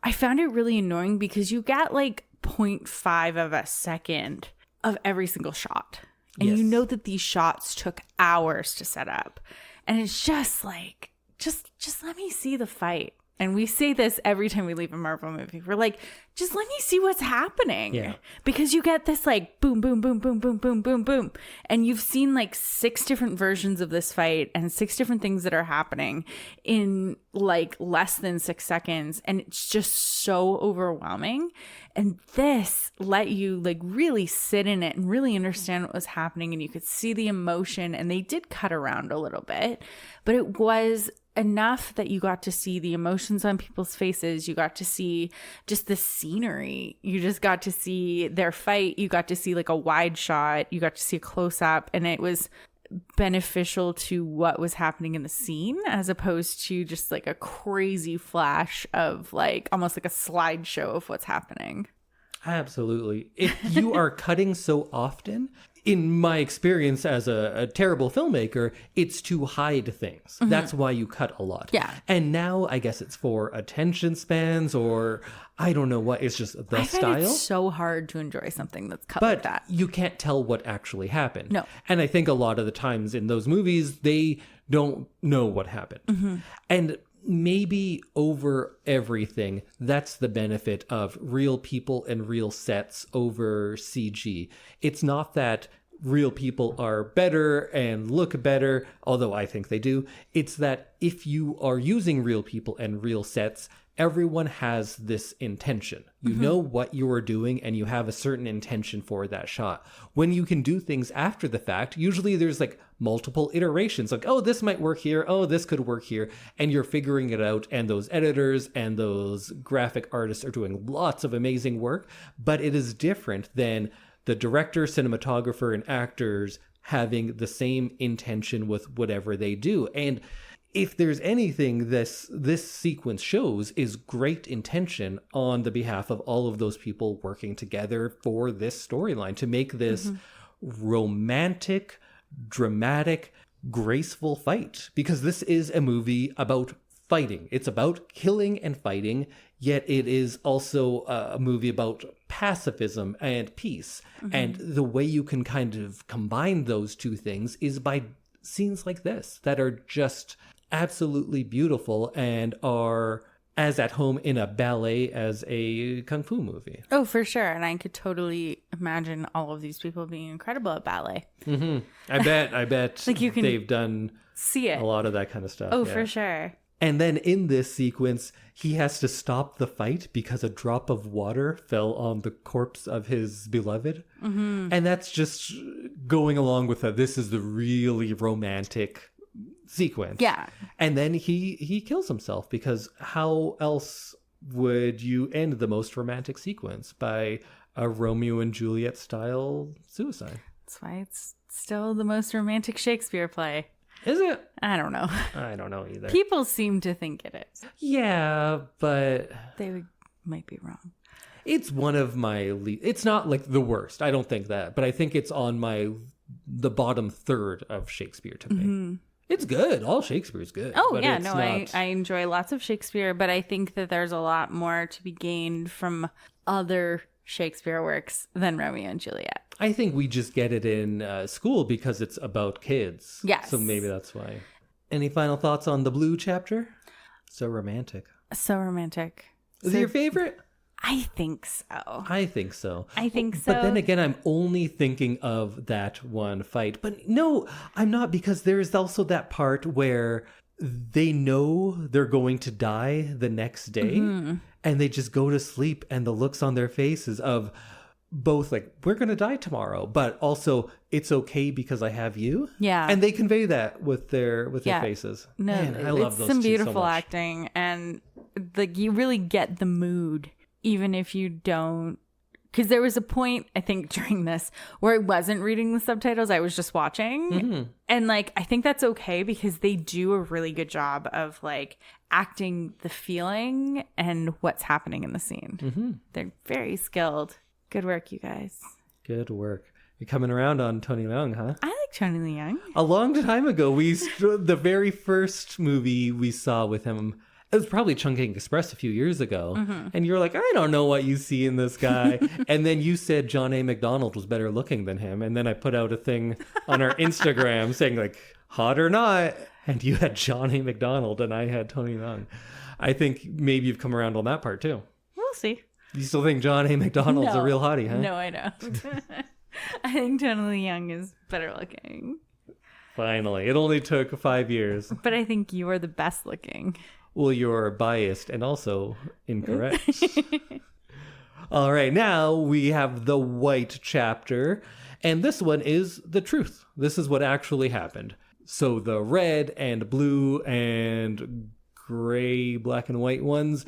Speaker 1: I found it really annoying because you got like 0.5 of a second of every single shot. And you know that these shots took hours to set up. And it's just like, just let me see the fight. And we say this every time we leave a Marvel movie. We're like, just let me see what's happening. Yeah. Because you get this like boom, boom, boom, boom, boom, boom, boom, boom. And you've seen like 6 different versions of this fight and 6 different things that are happening in like less than 6 seconds. And it's just so overwhelming. And this let you like really sit in it and really understand what was happening. And you could see the emotion. And they did cut around a little bit, but it was enough that you got to see the emotions on people's faces. You got to see just the scenery. You just got to see their fight. You got to see like a wide shot. You got to see a close up, and it was beneficial to what was happening in the scene as opposed to just like a crazy flash of like almost like a slideshow of what's happening.
Speaker 2: Absolutely. If you are cutting so often, in my experience as a terrible filmmaker, it's to hide things. That's why you cut a lot.
Speaker 1: Yeah.
Speaker 2: And now I guess it's for attention spans, or I don't know what. It's just the
Speaker 1: I
Speaker 2: style.
Speaker 1: find it so hard to enjoy something that's cut like that.
Speaker 2: But you can't tell what actually happened.
Speaker 1: No.
Speaker 2: And I think a lot of the times in those movies, they don't know what happened. And maybe over everything, that's the benefit of real people and real sets over CG. It's not that real people are better and look better, although I think they do. It's that if you are using real people and real sets, everyone has this intention. You know what you are doing and you have a certain intention for that shot. When you can do things after the fact, usually there's like multiple iterations, like, oh, this might work here, oh, this could work here, and you're figuring it out, and those editors and those graphic artists are doing lots of amazing work. But it is different than the director, cinematographer, and actors having the same intention with whatever they do. And if there's anything this sequence shows is great intention on the behalf of all of those people working together for this storyline to make this romantic, dramatic, graceful fight. Because this is a movie about fighting. It's about killing and fighting, yet it is also a movie about pacifism and peace. And the way you can kind of combine those two things is by scenes like this that are just absolutely beautiful and are as at home in a ballet as a kung fu movie.
Speaker 1: Oh, for sure. And I could totally imagine all of these people being incredible at ballet.
Speaker 2: I bet
Speaker 1: Like you can
Speaker 2: they've done
Speaker 1: see it.
Speaker 2: a lot of that kind of stuff.
Speaker 1: Oh,
Speaker 2: yeah.
Speaker 1: for sure.
Speaker 2: And then in this sequence, he has to stop the fight because a drop of water fell on the corpse of his beloved. And that's just going along with this is the really romantic sequence.
Speaker 1: Yeah.
Speaker 2: And then he kills himself, because how else would you end the most romantic sequence? By a Romeo and Juliet style suicide.
Speaker 1: That's why it's still the most romantic Shakespeare play.
Speaker 2: Is it?
Speaker 1: I don't know.
Speaker 2: I don't know either.
Speaker 1: People seem to think it is.
Speaker 2: Yeah, but
Speaker 1: might be wrong.
Speaker 2: it's one of my it's not like the worst. I don't think that, but I think it's on the bottom third of Shakespeare to me. It's good. All Shakespeare's good.
Speaker 1: Oh,
Speaker 2: but
Speaker 1: yeah.
Speaker 2: it's
Speaker 1: No,
Speaker 2: not...
Speaker 1: I enjoy lots of Shakespeare, but I think that there's a lot more to be gained from other Shakespeare works than Romeo and Juliet.
Speaker 2: I think we just get it in school because it's about kids.
Speaker 1: Yes.
Speaker 2: So maybe that's why. Any final thoughts on the Blue chapter? So romantic.
Speaker 1: So romantic.
Speaker 2: Is it your favorite?
Speaker 1: I think so.
Speaker 2: I think so.
Speaker 1: But
Speaker 2: then again, I'm only thinking of that one fight. But no, I'm not, because there's also that part where they know they're going to die the next day and they just go to sleep, and the looks on their faces of both like, we're going to die tomorrow, but also it's okay because I have you.
Speaker 1: Yeah.
Speaker 2: And they convey that with their faces.
Speaker 1: No,
Speaker 2: Man, I love
Speaker 1: it's
Speaker 2: those
Speaker 1: some
Speaker 2: two
Speaker 1: beautiful
Speaker 2: so much.
Speaker 1: acting, and like you really get the mood. Even if you don't, because there was a point, I think, during this where I wasn't reading the subtitles, I was just watching. And like, I think that's okay because they do a really good job of like acting the feeling and what's happening in the scene. They're very skilled. Good work, you guys.
Speaker 2: Good work. You're coming around on Tony Leung, huh?
Speaker 1: I like Tony Leung.
Speaker 2: A long time ago, the very first movie we saw with him, it was probably Chungking Express a few years ago. And you're like, I don't know what you see in this guy. And then you said John A. McDonald was better looking than him. And then I put out a thing on our Instagram saying like, hot or not. And you had John A. McDonald and I had Tony Leung. I think maybe you've come around on that part too.
Speaker 1: We'll see.
Speaker 2: You still think John A. McDonald's a real hottie, huh?
Speaker 1: No, I don't. I think Tony Leung is better looking.
Speaker 2: Finally. It only took 5 years.
Speaker 1: But I think you are the best looking.
Speaker 2: Well, you're biased and also incorrect. All right, now we have the white chapter, and this one is the truth. This is what actually happened. So the red and blue and gray, black and white ones,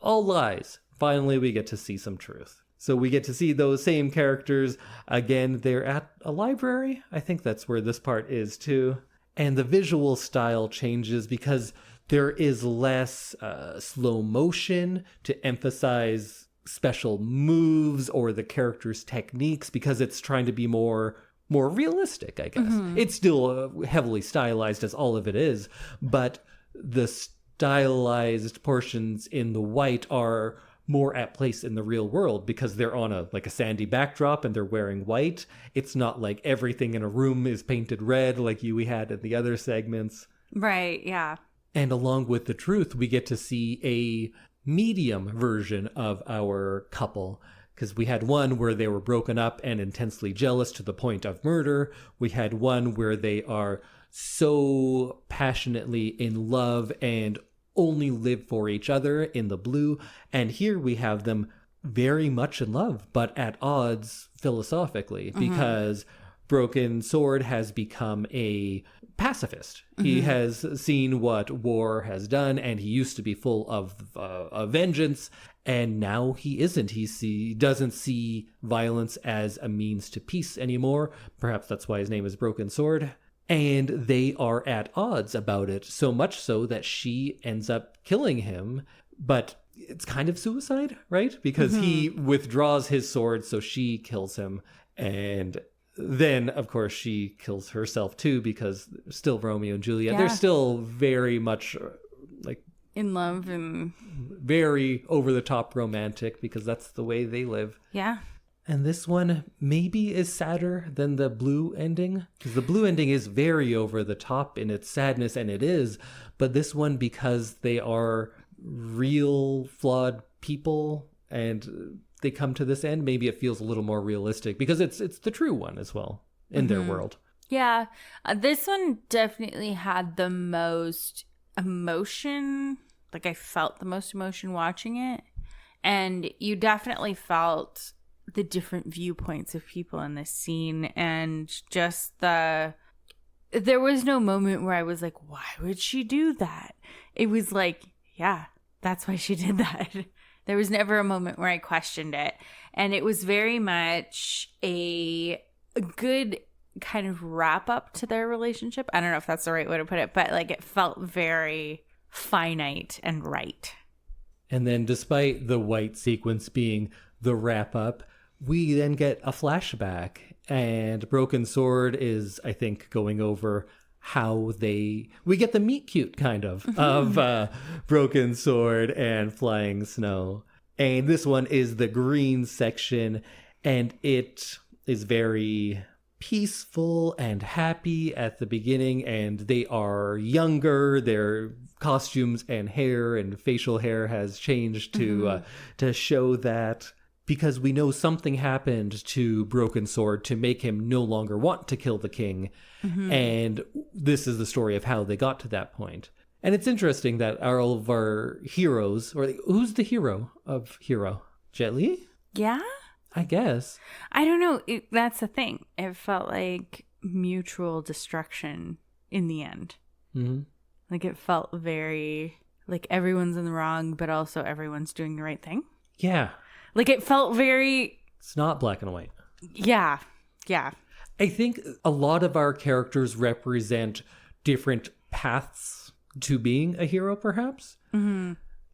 Speaker 2: all lies. Finally, we get to see some truth. So we get to see those same characters. Again, they're at a library. I think that's where this part is too. And the visual style changes because there is less slow motion to emphasize special moves or the character's techniques, because it's trying to be more more realistic, I guess. It's still heavily stylized as all of it is, but the stylized portions in the white are more at place in the real world because they're on a sandy backdrop and they're wearing white. It's not like everything in a room is painted red like we had in the other segments.
Speaker 1: Right, yeah.
Speaker 2: And along with the truth, we get to see a medium version of our couple. Because we had one where they were broken up and intensely jealous to the point of murder. We had one where they are so passionately in love and only live for each other in the blue. And here we have them very much in love, but at odds philosophically, because Broken Sword has become a pacifist. He has seen what war has done, and he used to be full of vengeance, and now he isn't. He doesn't see violence as a means to peace anymore. Perhaps that's why his name is Broken Sword. And they are at odds about it, so much so that she ends up killing him. But it's kind of suicide, right? Because he withdraws his sword, so she kills him. And then, of course, she kills herself too, because still Romeo and Juliet.
Speaker 1: Yeah.
Speaker 2: They're still very much
Speaker 1: in love and
Speaker 2: very over-the-top romantic, because that's the way they live.
Speaker 1: Yeah.
Speaker 2: And this one maybe is sadder than the blue ending, because the blue ending is very over the top in its sadness, and it is. But this one, because they are real flawed people and they come to this end, maybe it feels a little more realistic because it's the true one as well in their world.
Speaker 1: Yeah. This one definitely had the most emotion. I felt the most emotion watching it. And you definitely felt the different viewpoints of people in this scene, and just there was no moment where I was like, why would she do that? It was like, yeah, that's why she did that. There was never a moment where I questioned it. And it was very much a good kind of wrap up to their relationship. I don't know if that's the right way to put it, but it felt very finite and right.
Speaker 2: And then despite the white sequence being the wrap up, we then get a flashback, and Broken Sword is, I think, going over how we get the meet cute kind of Broken Sword and Flying Snow. And this one is the green section, and it is very peaceful and happy at the beginning, and they are younger. Their costumes and hair and facial hair has changed to show that, because we know something happened to Broken Sword to make him no longer want to kill the king. And this is the story of how they got to that point. And it's interesting that all of our heroes, or who's the hero of Hero? Jet Li?
Speaker 1: Yeah?
Speaker 2: I guess.
Speaker 1: I don't know. That's the thing. It felt like mutual destruction in the end. It felt very everyone's in the wrong, but also everyone's doing the right thing.
Speaker 2: Yeah.
Speaker 1: It felt very...
Speaker 2: It's not black and white.
Speaker 1: Yeah. Yeah.
Speaker 2: I think a lot of our characters represent different paths to being a hero, perhaps.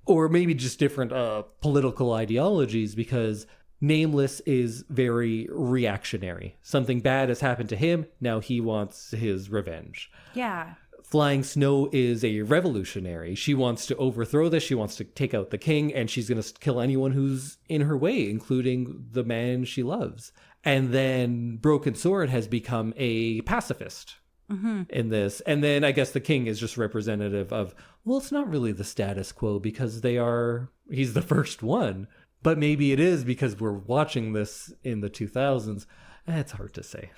Speaker 2: Or maybe just different political ideologies, because Nameless is very reactionary. Something bad has happened to him. Now he wants his revenge.
Speaker 1: Yeah.
Speaker 2: Flying Snow is a revolutionary. She wants to overthrow this. She wants to take out the king, and she's going to kill anyone who's in her way, including the man she loves. And then Broken Sword has become a pacifist in this. And then I guess the king is just representative of, well, it's not really the status quo because he's the first one. But maybe it is because we're watching this in the 2000s. It's hard to say.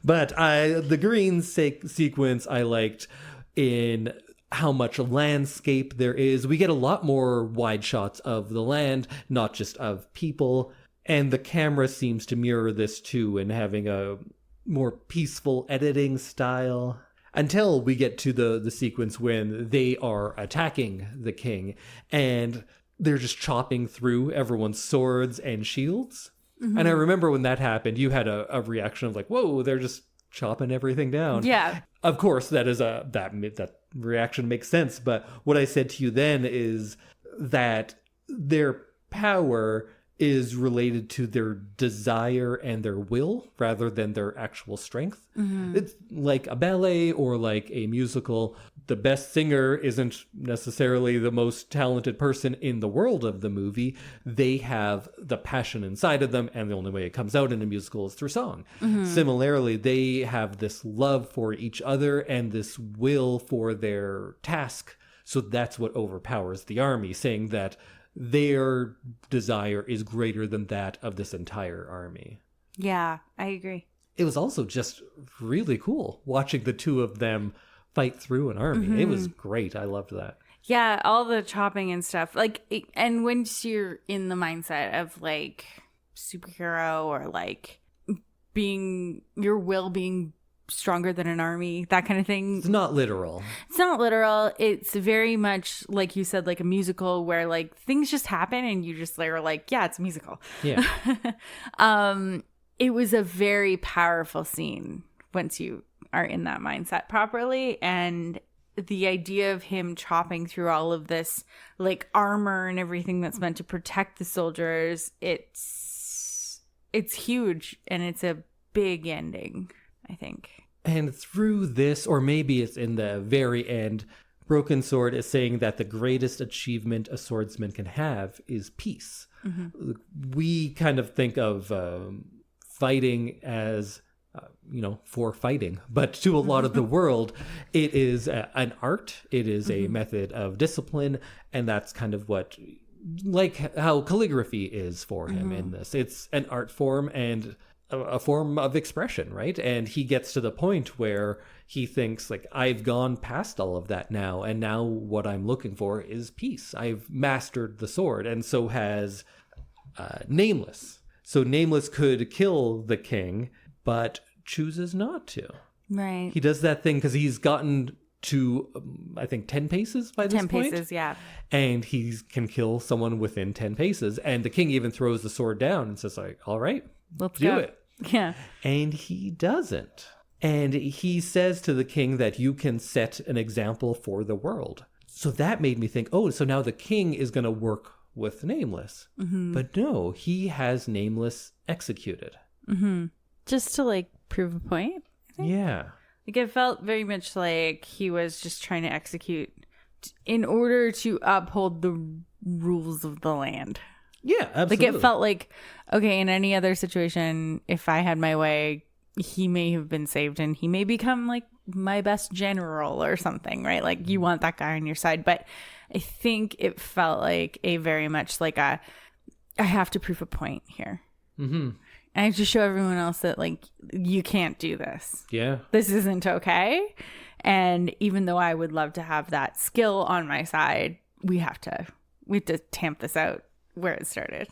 Speaker 2: But the green sequence I liked in how much landscape there is. We get a lot more wide shots of the land, not just of people. And the camera seems to mirror this too, and having a more peaceful editing style. Until we get to the sequence when they are attacking the king. And they're just chopping through everyone's swords and shields. And I remember when that happened, you had a reaction of whoa, they're just chopping everything down.
Speaker 1: Yeah.
Speaker 2: Of course, that reaction makes sense. But what I said to you then is that their power is related to their desire and their will rather than their actual strength. It's like a ballet or like a musical. The best singer isn't necessarily the most talented person in the world of the movie. They have the passion inside of them, and the only way it comes out in a musical is through song. Similarly, they have this love for each other and this will for their task. So that's what overpowers the army, saying that their desire is greater than that of this entire army.
Speaker 1: Yeah, I agree.
Speaker 2: It was also just really cool watching the two of them fight through an army. It was great. I loved that.
Speaker 1: Yeah, all the chopping and stuff. Like, and once you're in the mindset of like superhero or like being your will being stronger than an army, that kind of thing.
Speaker 2: It's not literal.
Speaker 1: It's not literal. It's very much like you said, like a musical where like things just happen and you just are like, yeah, it's a musical.
Speaker 2: Yeah.
Speaker 1: It was a very powerful scene once you are in that mindset properly. And the idea of him chopping through all of this like armor and everything that's meant to protect the soldiers, it's huge, and it's a big ending, I think.
Speaker 2: And through this, or maybe it's in the very end, Broken Sword is saying that the greatest achievement a swordsman can have is peace. We kind of think of fighting as, for fighting. But to a lot of the world, it is an art. It is a method of discipline. And that's kind of what, like how calligraphy is for him in this. It's an art form and a form of expression, right? And he gets to the point where he thinks like, I've gone past all of that now, and now what I'm looking for is peace. I've mastered the sword. And so has Nameless. So Nameless could kill the king, but chooses not to.
Speaker 1: Right.
Speaker 2: He does that thing because he's gotten to, I think, 10 paces by this point.
Speaker 1: 10 paces, yeah.
Speaker 2: And he can kill someone within 10 paces. And the king even throws the sword down and says like, all right,
Speaker 1: let's
Speaker 2: do
Speaker 1: go.
Speaker 2: it.
Speaker 1: Yeah.
Speaker 2: And he doesn't. And he says to the king that you can set an example for the world. So that made me think, oh, so now the king is going to work with Nameless. But no, he has Nameless executed.
Speaker 1: Just to like prove a point, I think.
Speaker 2: Yeah.
Speaker 1: Like it felt very much like he was just trying to execute in order to uphold the rules of the land.
Speaker 2: Yeah, absolutely.
Speaker 1: Like it felt like, okay, in any other situation, if I had my way, he may have been saved and he may become like my best general or something, right? Like you want that guy on your side. But I think it felt like a very much like I have to prove a point here. And I have to show everyone else that like, you can't do this.
Speaker 2: Yeah.
Speaker 1: This isn't okay. And even though I would love to have that skill on my side, we have to tamp this out where it started.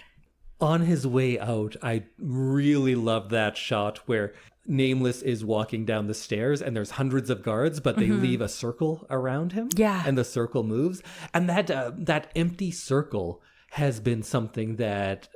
Speaker 2: On his way out, I really love that shot where Nameless is walking down the stairs and there's hundreds of guards, but they leave a circle around him.
Speaker 1: Yeah.
Speaker 2: And the circle moves. And that empty circle has been something that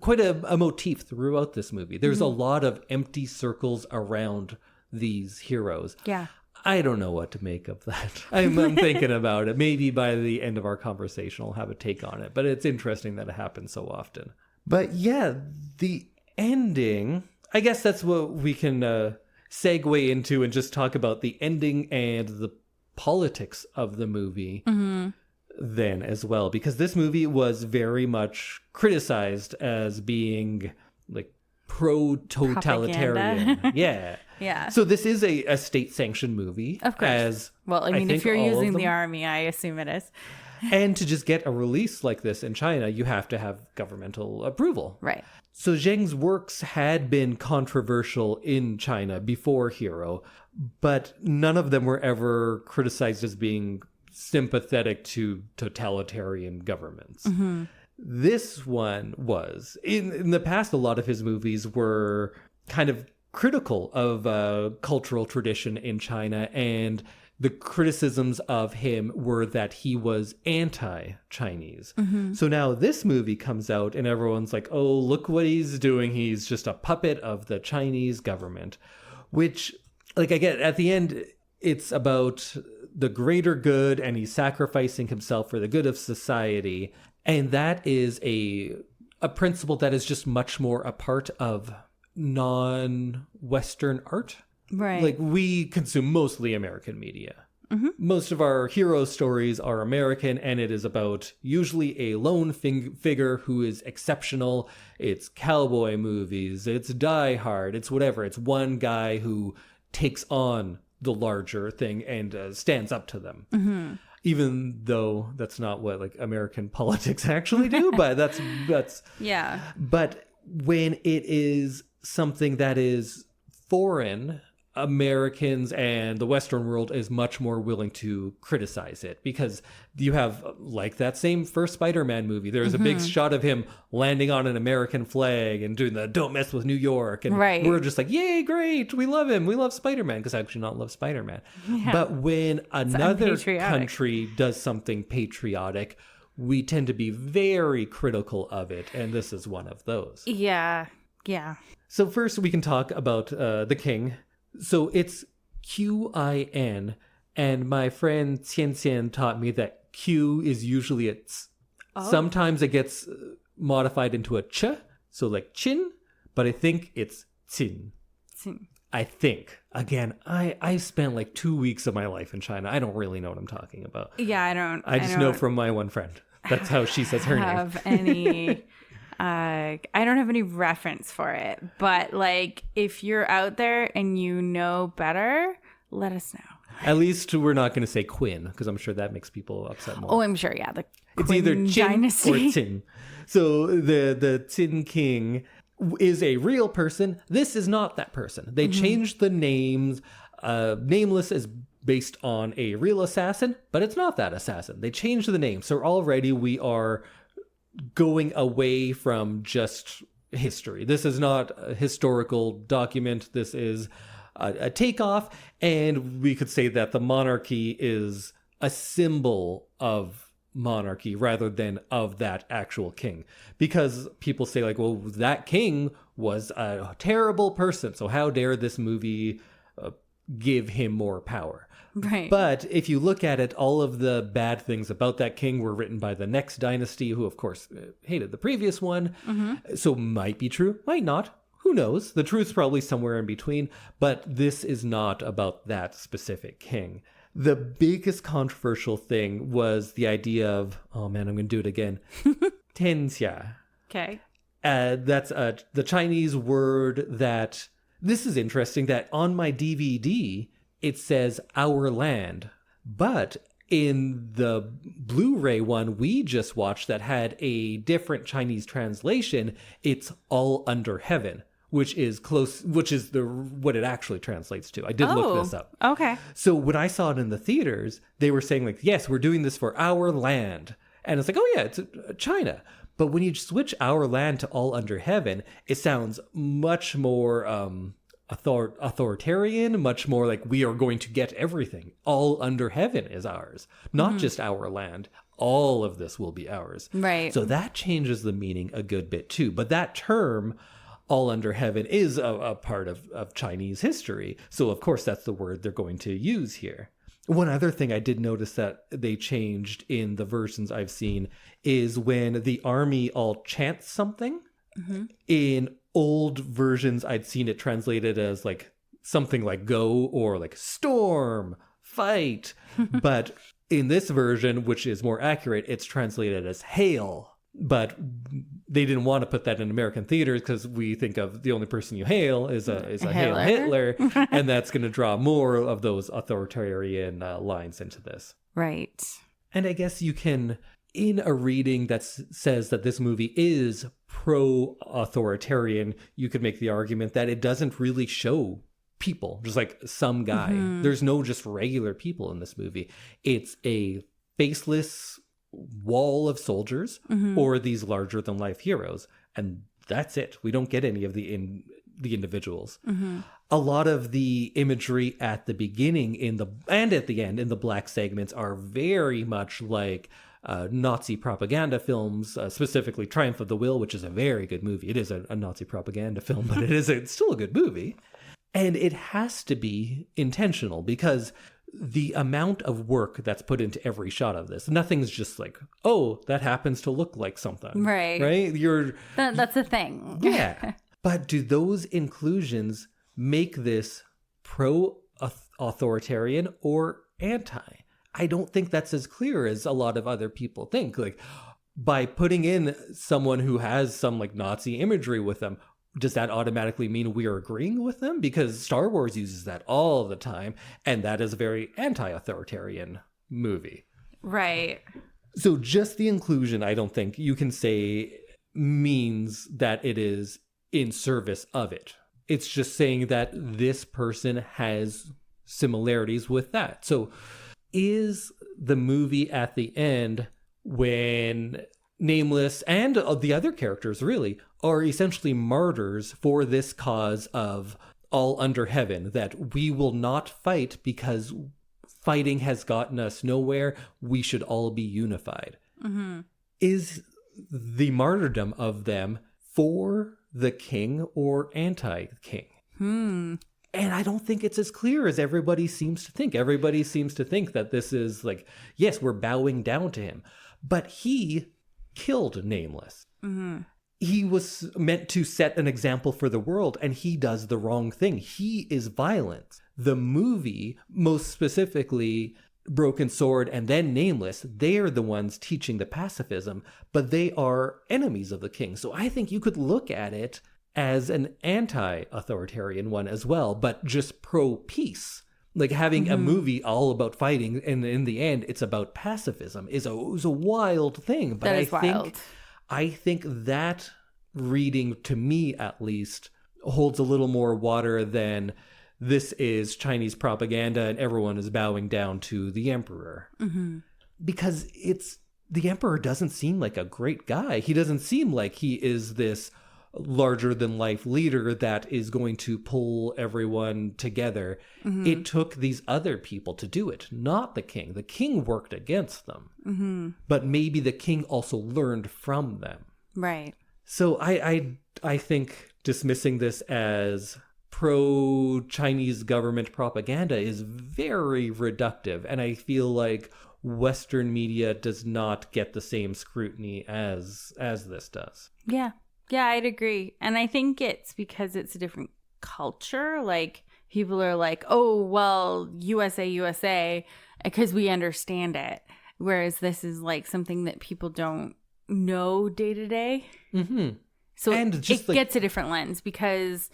Speaker 2: quite a motif throughout this movie. There's a lot of empty circles around these heroes.
Speaker 1: Yeah.
Speaker 2: I don't know what to make of that. I'm thinking about it. Maybe by the end of our conversation, I'll have a take on it. But it's interesting that it happens so often. But yeah, the ending, I guess that's what we can segue into and just talk about the ending and the politics of the movie then as well. Because this movie was very much criticized as being like pro-totalitarian. Yeah.
Speaker 1: Yeah.
Speaker 2: So this is a state-sanctioned movie.
Speaker 1: Of course. Well, I mean, if you're using the army, I assume it is.
Speaker 2: And to just get a release like this in China, you have to have governmental approval.
Speaker 1: Right.
Speaker 2: So Zheng's works had been controversial in China before Hero, but none of them were ever criticized as being sympathetic to totalitarian governments. This one was. In the past, a lot of his movies were kind of critical of cultural tradition in China, and the criticisms of him were that he was anti-Chinese. So now this movie comes out and everyone's like, oh, look what he's doing. He's just a puppet of the Chinese government, which, like, again, at the end, it's about the greater good and he's sacrificing himself for the good of society. And that is a a principle that is just much more a part of non-Western art.
Speaker 1: Right.
Speaker 2: Like, we consume mostly American media. Most of our hero stories are American, and it is about usually a lone figure who is exceptional. It's cowboy movies, it's Die Hard, it's whatever. It's one guy who takes on the larger thing and stands up to them. Even though that's not what like American politics actually do, but that's
Speaker 1: yeah.
Speaker 2: But when it is something that is foreign, Americans and the Western world is much more willing to criticize it, because you have like that same first Spider-Man movie. There's a big shot of him landing on an American flag and doing the "Don't mess with New York," and we're just like, "Yay, great! We love him. We love Spider-Man," because I actually not love Spider-Man. Yeah. But when another country does something patriotic, we tend to be very critical of it, and this is one of those.
Speaker 1: Yeah.
Speaker 2: So first, we can talk about the king. So it's Qin, and my friend Qian taught me that Q is usually it's. Sometimes it gets modified into a ch, so like chin, but I think it's qin. I think. Again, I spent like 2 weeks of my life in China. I don't really know what I'm talking about.
Speaker 1: Yeah, I don't.
Speaker 2: I just know from my one friend. That's how she says her name.
Speaker 1: I don't have any reference for it, but like if you're out there and you know better, let us know.
Speaker 2: At least we're not going to say Quinn, because I'm sure that makes people upset more.
Speaker 1: Oh, I'm sure. Yeah, the
Speaker 2: it's
Speaker 1: Quinn
Speaker 2: either Qin
Speaker 1: dynasty.
Speaker 2: or Qin. So the Qin king is a real person. This is not that person. They changed the names. Nameless is based on a real assassin, but it's not that assassin. They changed the name, so already we are going away from just history. This is not a historical document. This is a takeoff, and we could say that the monarchy is a symbol of monarchy rather than of that actual king. Because people say like, well, that king was a terrible person, so how dare this movie give him more power?
Speaker 1: Right.
Speaker 2: But if you look at it, all of the bad things about that king were written by the next dynasty, who, of course, hated the previous one. So might be true, might not. Who knows? The truth's probably somewhere in between. But this is not about that specific king. The biggest controversial thing was the idea of, oh man, I'm going to do it again. Tenxia.
Speaker 1: Okay.
Speaker 2: That's the Chinese word that, this is interesting, that on my DVD, it says "our land," but in the Blu-ray one we just watched that had a different Chinese translation, it's "all under heaven," which is what it actually translates to. I did look this up.
Speaker 1: Okay.
Speaker 2: So when I saw it in the theaters, they were saying like, "Yes, we're doing this for our land," and it's like, "Oh yeah, it's China." But when you switch "our land" to "all under heaven," it sounds much more authoritarian, much more like we are going to get everything. All under heaven is ours, not just our land. All of this will be ours.
Speaker 1: Right.
Speaker 2: So that changes the meaning a good bit too. But that term, all under heaven, is a part of Chinese history. So of course that's the word they're going to use here. One other thing I did notice that they changed in the versions I've seen is when the army all chants something. In old versions, I'd seen it translated as like something like "go" or like "storm," "fight." But in this version, which is more accurate, it's translated as "hail." But they didn't want to put that in American theaters because we think of the only person you hail is a Hail Hitler, and that's going to draw more of those authoritarian lines into this.
Speaker 1: Right.
Speaker 2: And I guess you can, in a reading that says that this movie is pro-authoritarian, you could make the argument that it doesn't really show people, just like some guy. There's no just regular people in this movie. It's a faceless wall of soldiers or these larger-than-life heroes, and that's it. We don't get any of the individuals. A lot of the imagery at the beginning and at the end in the black segments are very much like Nazi propaganda films, specifically Triumph of the Will, which is a very good movie. It is a Nazi propaganda film, but it's still a good movie. And it has to be intentional because the amount of work that's put into every shot of this, nothing's just like, oh, that happens to look like something.
Speaker 1: Right. That's a thing.
Speaker 2: Yeah. But do those inclusions make this pro-authoritarian or anti? I don't think that's as clear as a lot of other people think. Like, by putting in someone who has some like Nazi imagery with them, does that automatically mean we are agreeing with them? Because Star Wars uses that all the time, and that is a very anti-authoritarian movie.
Speaker 1: Right.
Speaker 2: So just the inclusion, I don't think you can say means that it is in service of it. It's just saying that this person has similarities with that. So is the movie at the end, when Nameless and the other characters really are essentially martyrs for this cause of all under heaven, that we will not fight because fighting has gotten us nowhere, we should all be unified? Mm-hmm. Is the martyrdom of them for the king or anti-king? And I don't think it's as clear as everybody seems to think. Everybody seems to think that this is like, yes, we're bowing down to him. But he killed Nameless. Mm-hmm. He was meant to set an example for the world, and he does the wrong thing. He is violent. The movie, most specifically Broken Sword and then Nameless, they are the ones teaching the pacifism, but they are enemies of the king. So I think you could look at it as an anti-authoritarian one as well, but just pro-peace. Like having a movie all about fighting, and in the end, it's about pacifism, is a wild thing. But
Speaker 1: that is wild.
Speaker 2: I think that reading, to me at least, holds a little more water than this is Chinese propaganda and everyone is bowing down to the emperor. Mm-hmm. Because the emperor doesn't seem like a great guy. He doesn't seem like he is this larger than life leader that is going to pull everyone together. Mm-hmm. It took these other people to do it, not the king. The king worked against them. Mm-hmm. But maybe the king also learned from them.
Speaker 1: Right.
Speaker 2: So I think dismissing this as pro-Chinese government propaganda is very reductive, and I feel like Western media does not get the same scrutiny as this does.
Speaker 1: Yeah, I'd agree. And I think it's because it's a different culture. Like, people are like, oh, well, USA, because we understand it. Whereas this is like something that people don't know day to day. Mm-hmm. So and it gets a different lens, because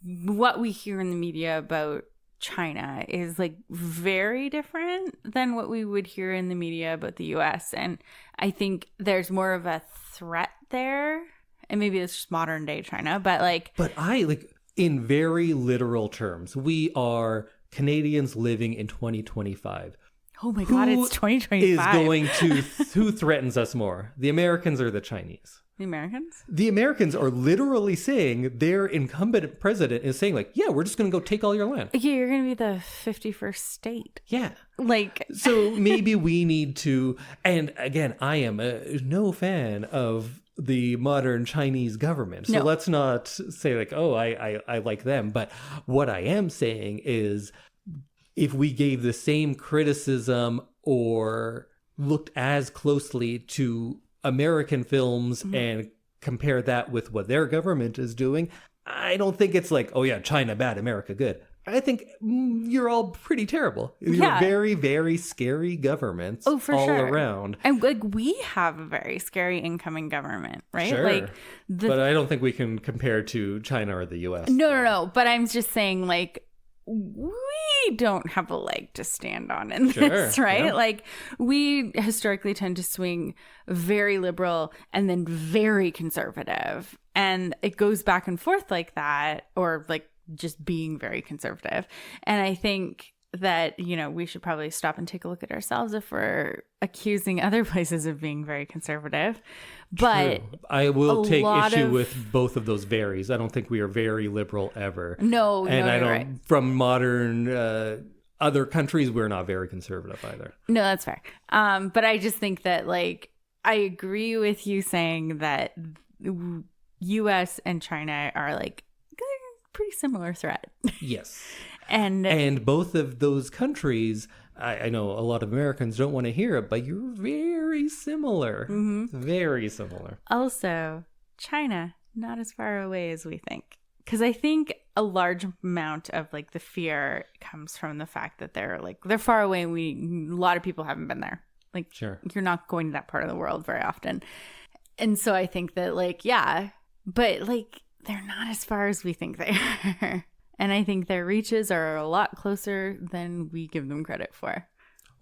Speaker 1: what we hear in the media about China is like very different than what we would hear in the media about the US. And I think there's more of a threat there. And maybe it's just modern day China, but in very literal terms, we are Canadians living in 2025. Oh my God, it's 2025.
Speaker 2: Who threatens us more? The Americans or the Chinese?
Speaker 1: The Americans?
Speaker 2: The Americans are literally saying, their incumbent president is saying, like, yeah, we're just going to go take all your land.
Speaker 1: Yeah, you're going to be the 51st state.
Speaker 2: Yeah.
Speaker 1: Like.
Speaker 2: So maybe we need to, and again, I am no fan of the modern Chinese government. So let's not say like, oh, I like them. But what I am saying is, if we gave the same criticism or looked as closely to American films and compare that with what their government is doing, I don't think it's like, oh yeah, China bad, America good. I think you're all pretty terrible. You're very, very scary governments all around.
Speaker 1: And like, we have a very scary incoming government, right?
Speaker 2: Sure.
Speaker 1: Like,
Speaker 2: but I don't think we can compare to China or the US.
Speaker 1: No. But I'm just saying, like, we don't have a leg to stand on in this, right? Yeah. Like, we historically tend to swing very liberal and then very conservative. And it goes back and forth like that, or like just being very conservative. And I think that, we should probably stop and take a look at ourselves if we're accusing other places of being very conservative. But
Speaker 2: true. I will take issue with both of those varies. I don't think we are very liberal ever.
Speaker 1: No,
Speaker 2: and I don't.
Speaker 1: Right.
Speaker 2: From modern other countries, we're not very conservative either.
Speaker 1: No, that's fair. But I just think that, like, I agree with you saying that U.S. and China are like pretty similar threat.
Speaker 2: Yes. And both of those countries, I know a lot of Americans don't want to hear it, but you're very similar. Very similar.
Speaker 1: Also, China, not as far away as we think. Because I think a large amount of like the fear comes from the fact that they're far away and a lot of people haven't been there. Like,
Speaker 2: sure,
Speaker 1: you're not going to that part of the world very often. And so I think that but they're not as far as we think they are. And I think their reaches are a lot closer than we give them credit for.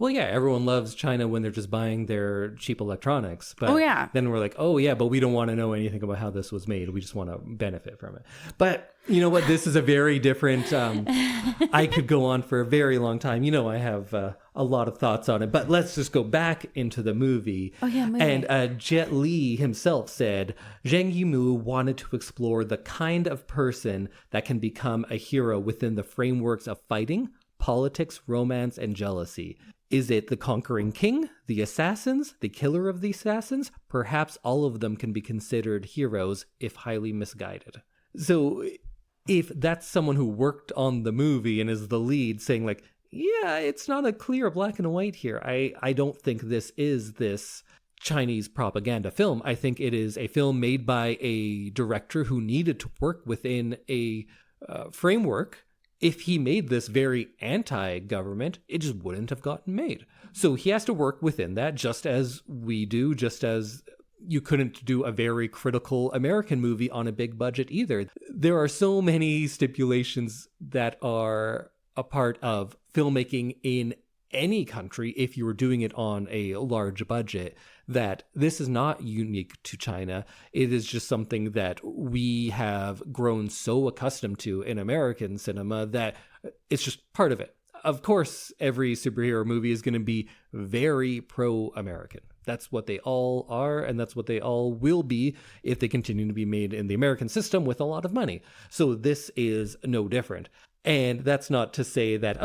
Speaker 2: Well, yeah, everyone loves China when they're just buying their cheap electronics. But then we're like, oh, yeah, but we don't want to know anything about how this was made. We just want to benefit from it. But you know what? This is a very different... I could go on for a very long time. You know, I have a lot of thoughts on it. But let's just go back into the movie.
Speaker 1: Oh, yeah, movie.
Speaker 2: And Jet Li himself said, Zhang Yimou wanted to explore the kind of person that can become a hero within the frameworks of fighting, politics, romance, and jealousy. Is it the conquering king, the assassins, the killer of the assassins? Perhaps all of them can be considered heroes if highly misguided. So if that's someone who worked on the movie and is the lead saying like, yeah, it's not a clear black and white here. I don't think this is this Chinese propaganda film. I think it is a film made by a director who needed to work within a framework. If he made this very anti-government, it just wouldn't have gotten made. So he has to work within that, just as we do, just as you couldn't do a very critical American movie on a big budget either. There are so many stipulations that are a part of filmmaking in any country, if you were doing it on a large budget, that this is not unique to China. It is just something that we have grown so accustomed to in American cinema that it's just part of it. Of course, every superhero movie is going to be very pro-American. That's what they all are, and that's what they all will be if they continue to be made in the American system with a lot of money. So this is no different. And that's not to say that,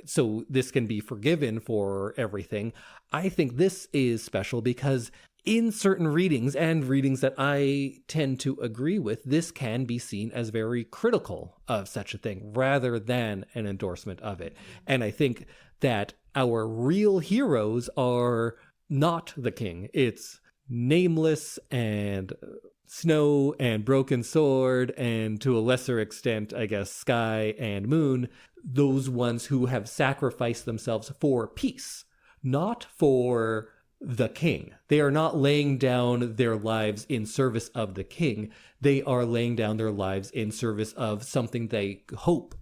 Speaker 2: so this can be forgiven for everything. I think this is special because in certain readings, and readings that I tend to agree with, this can be seen as very critical of such a thing rather than an endorsement of it. And I think that our real heroes are not the king. It's Nameless and Snow and Broken Sword, and to a lesser extent, I guess, Sky and Moon, those ones who have sacrificed themselves for peace, not for the king. They are not laying down their lives in service of the king. They are laying down their lives in service of something they hope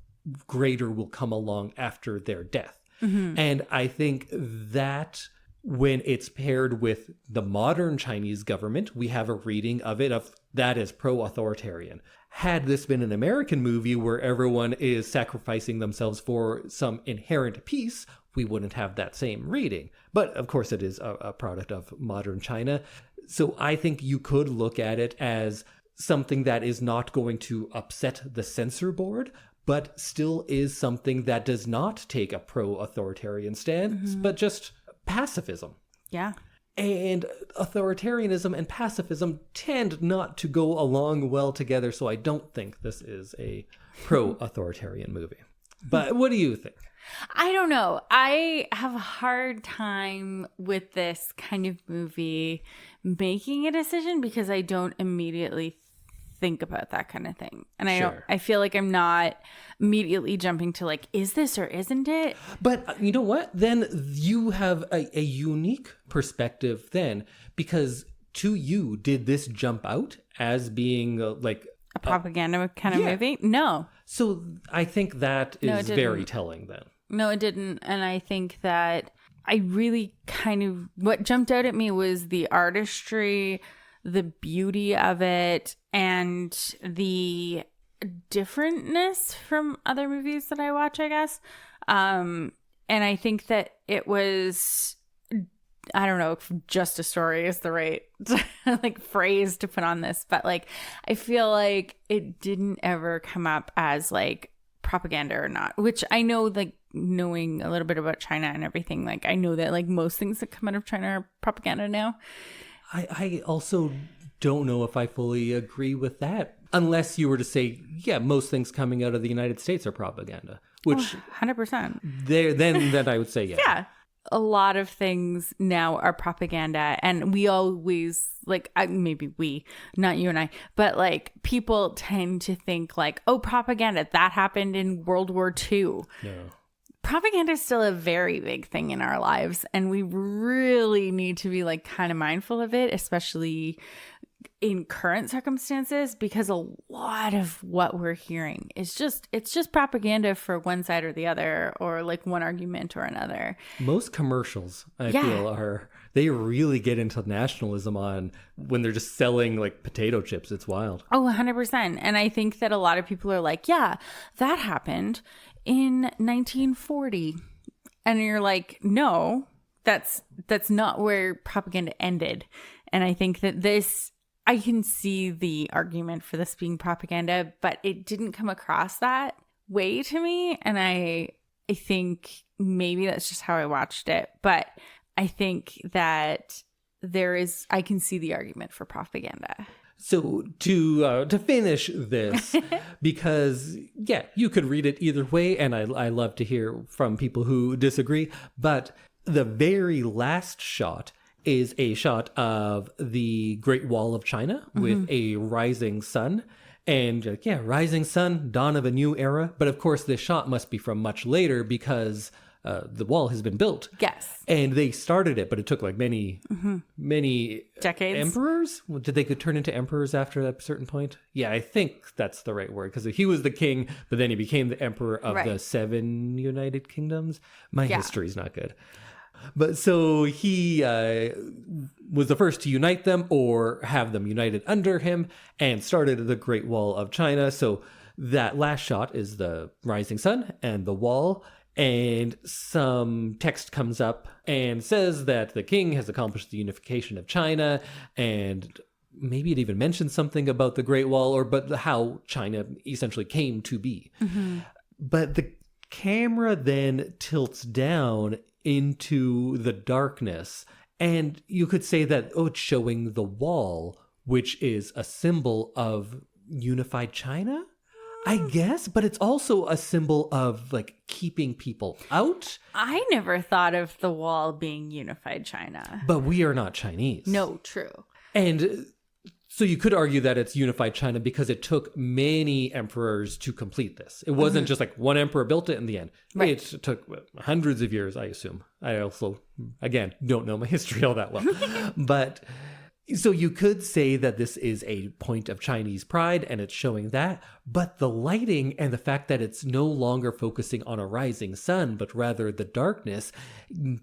Speaker 2: greater will come along after their death. Mm-hmm. And I think that when it's paired with the modern Chinese government, we have a reading of it of that as pro-authoritarian. Had this been an American movie where everyone is sacrificing themselves for some inherent peace, we wouldn't have that same reading. But of course, it is a product of modern China. So I think you could look at it as something that is not going to upset the censor board, but still is something that does not take a pro-authoritarian stance, but just pacifism.
Speaker 1: Yeah.
Speaker 2: And authoritarianism and pacifism tend not to go along well together, so I don't think this is a pro-authoritarian movie. But what do you think?
Speaker 1: I don't know. I have a hard time with this kind of movie making a decision because I don't immediately think about that kind of thing. And I feel like I'm not immediately jumping to like, is this or isn't it?
Speaker 2: But you know what? Then you have a unique perspective then, because to you, did this jump out as being like
Speaker 1: a propaganda kind of movie? No.
Speaker 2: So I think that is very telling then.
Speaker 1: No, it didn't. And I think that I really what jumped out at me was the artistry, the beauty of it, and the differentness from other movies that I watch, I guess. And I think that it was, I don't know if just a story is the right like phrase to put on this, but like I feel like it didn't ever come up as like propaganda or not, which I know, like knowing a little bit about China and everything, like I know that like most things that come out of China are propaganda now.
Speaker 2: I also don't know if I fully agree with that, unless you were to say, yeah, most things coming out of the United States are propaganda, which
Speaker 1: 100%.
Speaker 2: then I would say
Speaker 1: Yeah. A lot of things now are propaganda, and we always maybe we, not you and I, but like people tend to think like, oh, propaganda, that happened in World War II.
Speaker 2: No.
Speaker 1: Propaganda is still a very big thing in our lives, and we really need to be like kind of mindful of it, especially in current circumstances, because a lot of what we're hearing is it's just propaganda for one side or the other, or like one argument or another.
Speaker 2: Most commercials, I feel, they really get into nationalism on when they're just selling like potato chips. It's wild.
Speaker 1: Oh, 100%. And I think that a lot of people are like, yeah, that happened in 1940. And you're like, no, that's not where propaganda ended. And I think that I can see the argument for this being propaganda, but it didn't come across that way to me. And I think maybe that's just how I watched it. But I think that I can see the argument for propaganda.
Speaker 2: So to finish this, because you could read it either way, and I love to hear from people who disagree, but the very last shot is a shot of the Great Wall of China with a rising sun. And rising sun, dawn of a new era. But of course, this shot must be from much later because the wall has been built.
Speaker 1: Yes.
Speaker 2: And they started it, but it took like many
Speaker 1: decades.
Speaker 2: Emperors? Did they turn into emperors after a certain point? Yeah, I think that's the right word, because he was the king, but then he became the emperor of the 7 United Kingdoms. My history's not good. But so he was the first to unite them or have them united under him and started the Great Wall of China. So that last shot is the rising sun and the wall. And some text comes up and says that the king has accomplished the unification of China. And maybe it even mentions something about the Great Wall but how China essentially came to be. Mm-hmm. But the camera then tilts down into the darkness, and you could say that it's showing the wall, which is a symbol of unified China, I guess, but it's also a symbol of like keeping people out.
Speaker 1: I never thought of the wall being unified China,
Speaker 2: but we are not Chinese.
Speaker 1: No, true.
Speaker 2: And so you could argue that it's unified China because it took many emperors to complete this. It wasn't just like one emperor built it in the end. Right. It took hundreds of years, I assume. I also, again, don't know my history all that well. But so you could say that this is a point of Chinese pride and it's showing that. But the lighting and the fact that it's no longer focusing on a rising sun, but rather the darkness,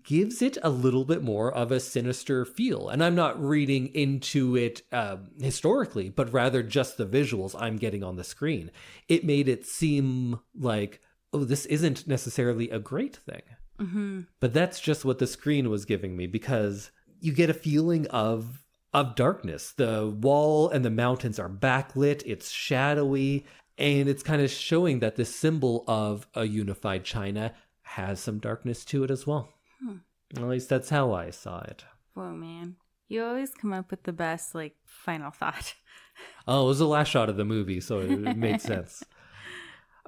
Speaker 2: gives it a little bit more of a sinister feel. And I'm not reading into it historically, but rather just the visuals I'm getting on the screen. It made it seem like, this isn't necessarily a great thing. Mm-hmm. But that's just what the screen was giving me, because you get a feeling of darkness. The wall and the mountains are backlit, it's shadowy, and it's kind of showing that this symbol of a unified China has some darkness to it as well. At least that's how I saw it.
Speaker 1: Whoa, man. You always come up with the best, final thought.
Speaker 2: Oh, it was the last shot of the movie, so it made sense.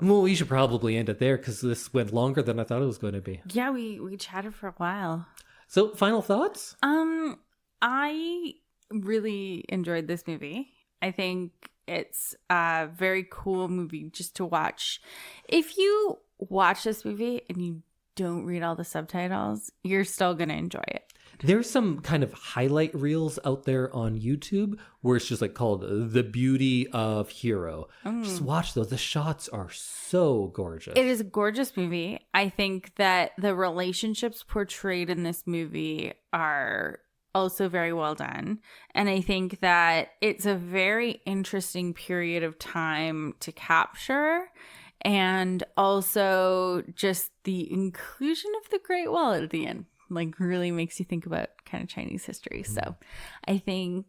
Speaker 2: Well, we should probably end it there because this went longer than I thought it was going to be.
Speaker 1: Yeah, we chatted for a while.
Speaker 2: So, final thoughts?
Speaker 1: I really enjoyed this movie. I think it's a very cool movie just to watch. If you watch this movie and you don't read all the subtitles, you're still going to enjoy it.
Speaker 2: There's some kind of highlight reels out there on YouTube where it's just called The Beauty of Hero. Just watch those. The shots are so gorgeous.
Speaker 1: It is a gorgeous movie. I think that the relationships portrayed in this movie are also very well done. And I think that it's a very interesting period of time to capture. And also just the inclusion of the Great Wall at the end, really makes you think about kind of Chinese history. So I think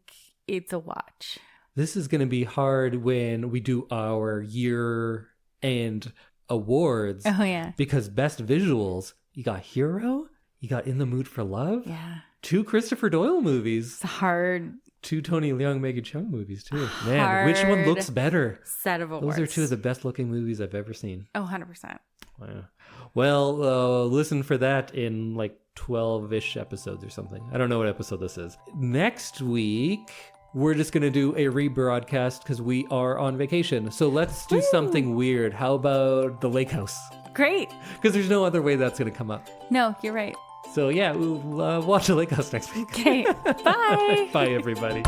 Speaker 1: it's a watch.
Speaker 2: This is going to be hard when we do our year-end awards.
Speaker 1: Oh, yeah.
Speaker 2: Because best visuals, you got Hero, you got In the Mood for Love.
Speaker 1: Yeah.
Speaker 2: 2 Christopher Doyle movies.
Speaker 1: It's hard
Speaker 2: 2 Tony Leung, Maggie Cheung movies too. Man, which one looks better?
Speaker 1: Set of awards.
Speaker 2: Those are 2 of the best looking movies I've ever seen.
Speaker 1: Oh, 100%.
Speaker 2: Wow. Well, listen for that in like 12-ish episodes or something. I don't know what episode this is. Next week, we're just going to do a rebroadcast because we are on vacation. So let's do something weird. How about the lake house?
Speaker 1: Great.
Speaker 2: Because there's no other way that's going to come up.
Speaker 1: No, you're right.
Speaker 2: So yeah, we'll watch the lake house next week.
Speaker 1: Okay. Bye.
Speaker 2: Bye, everybody.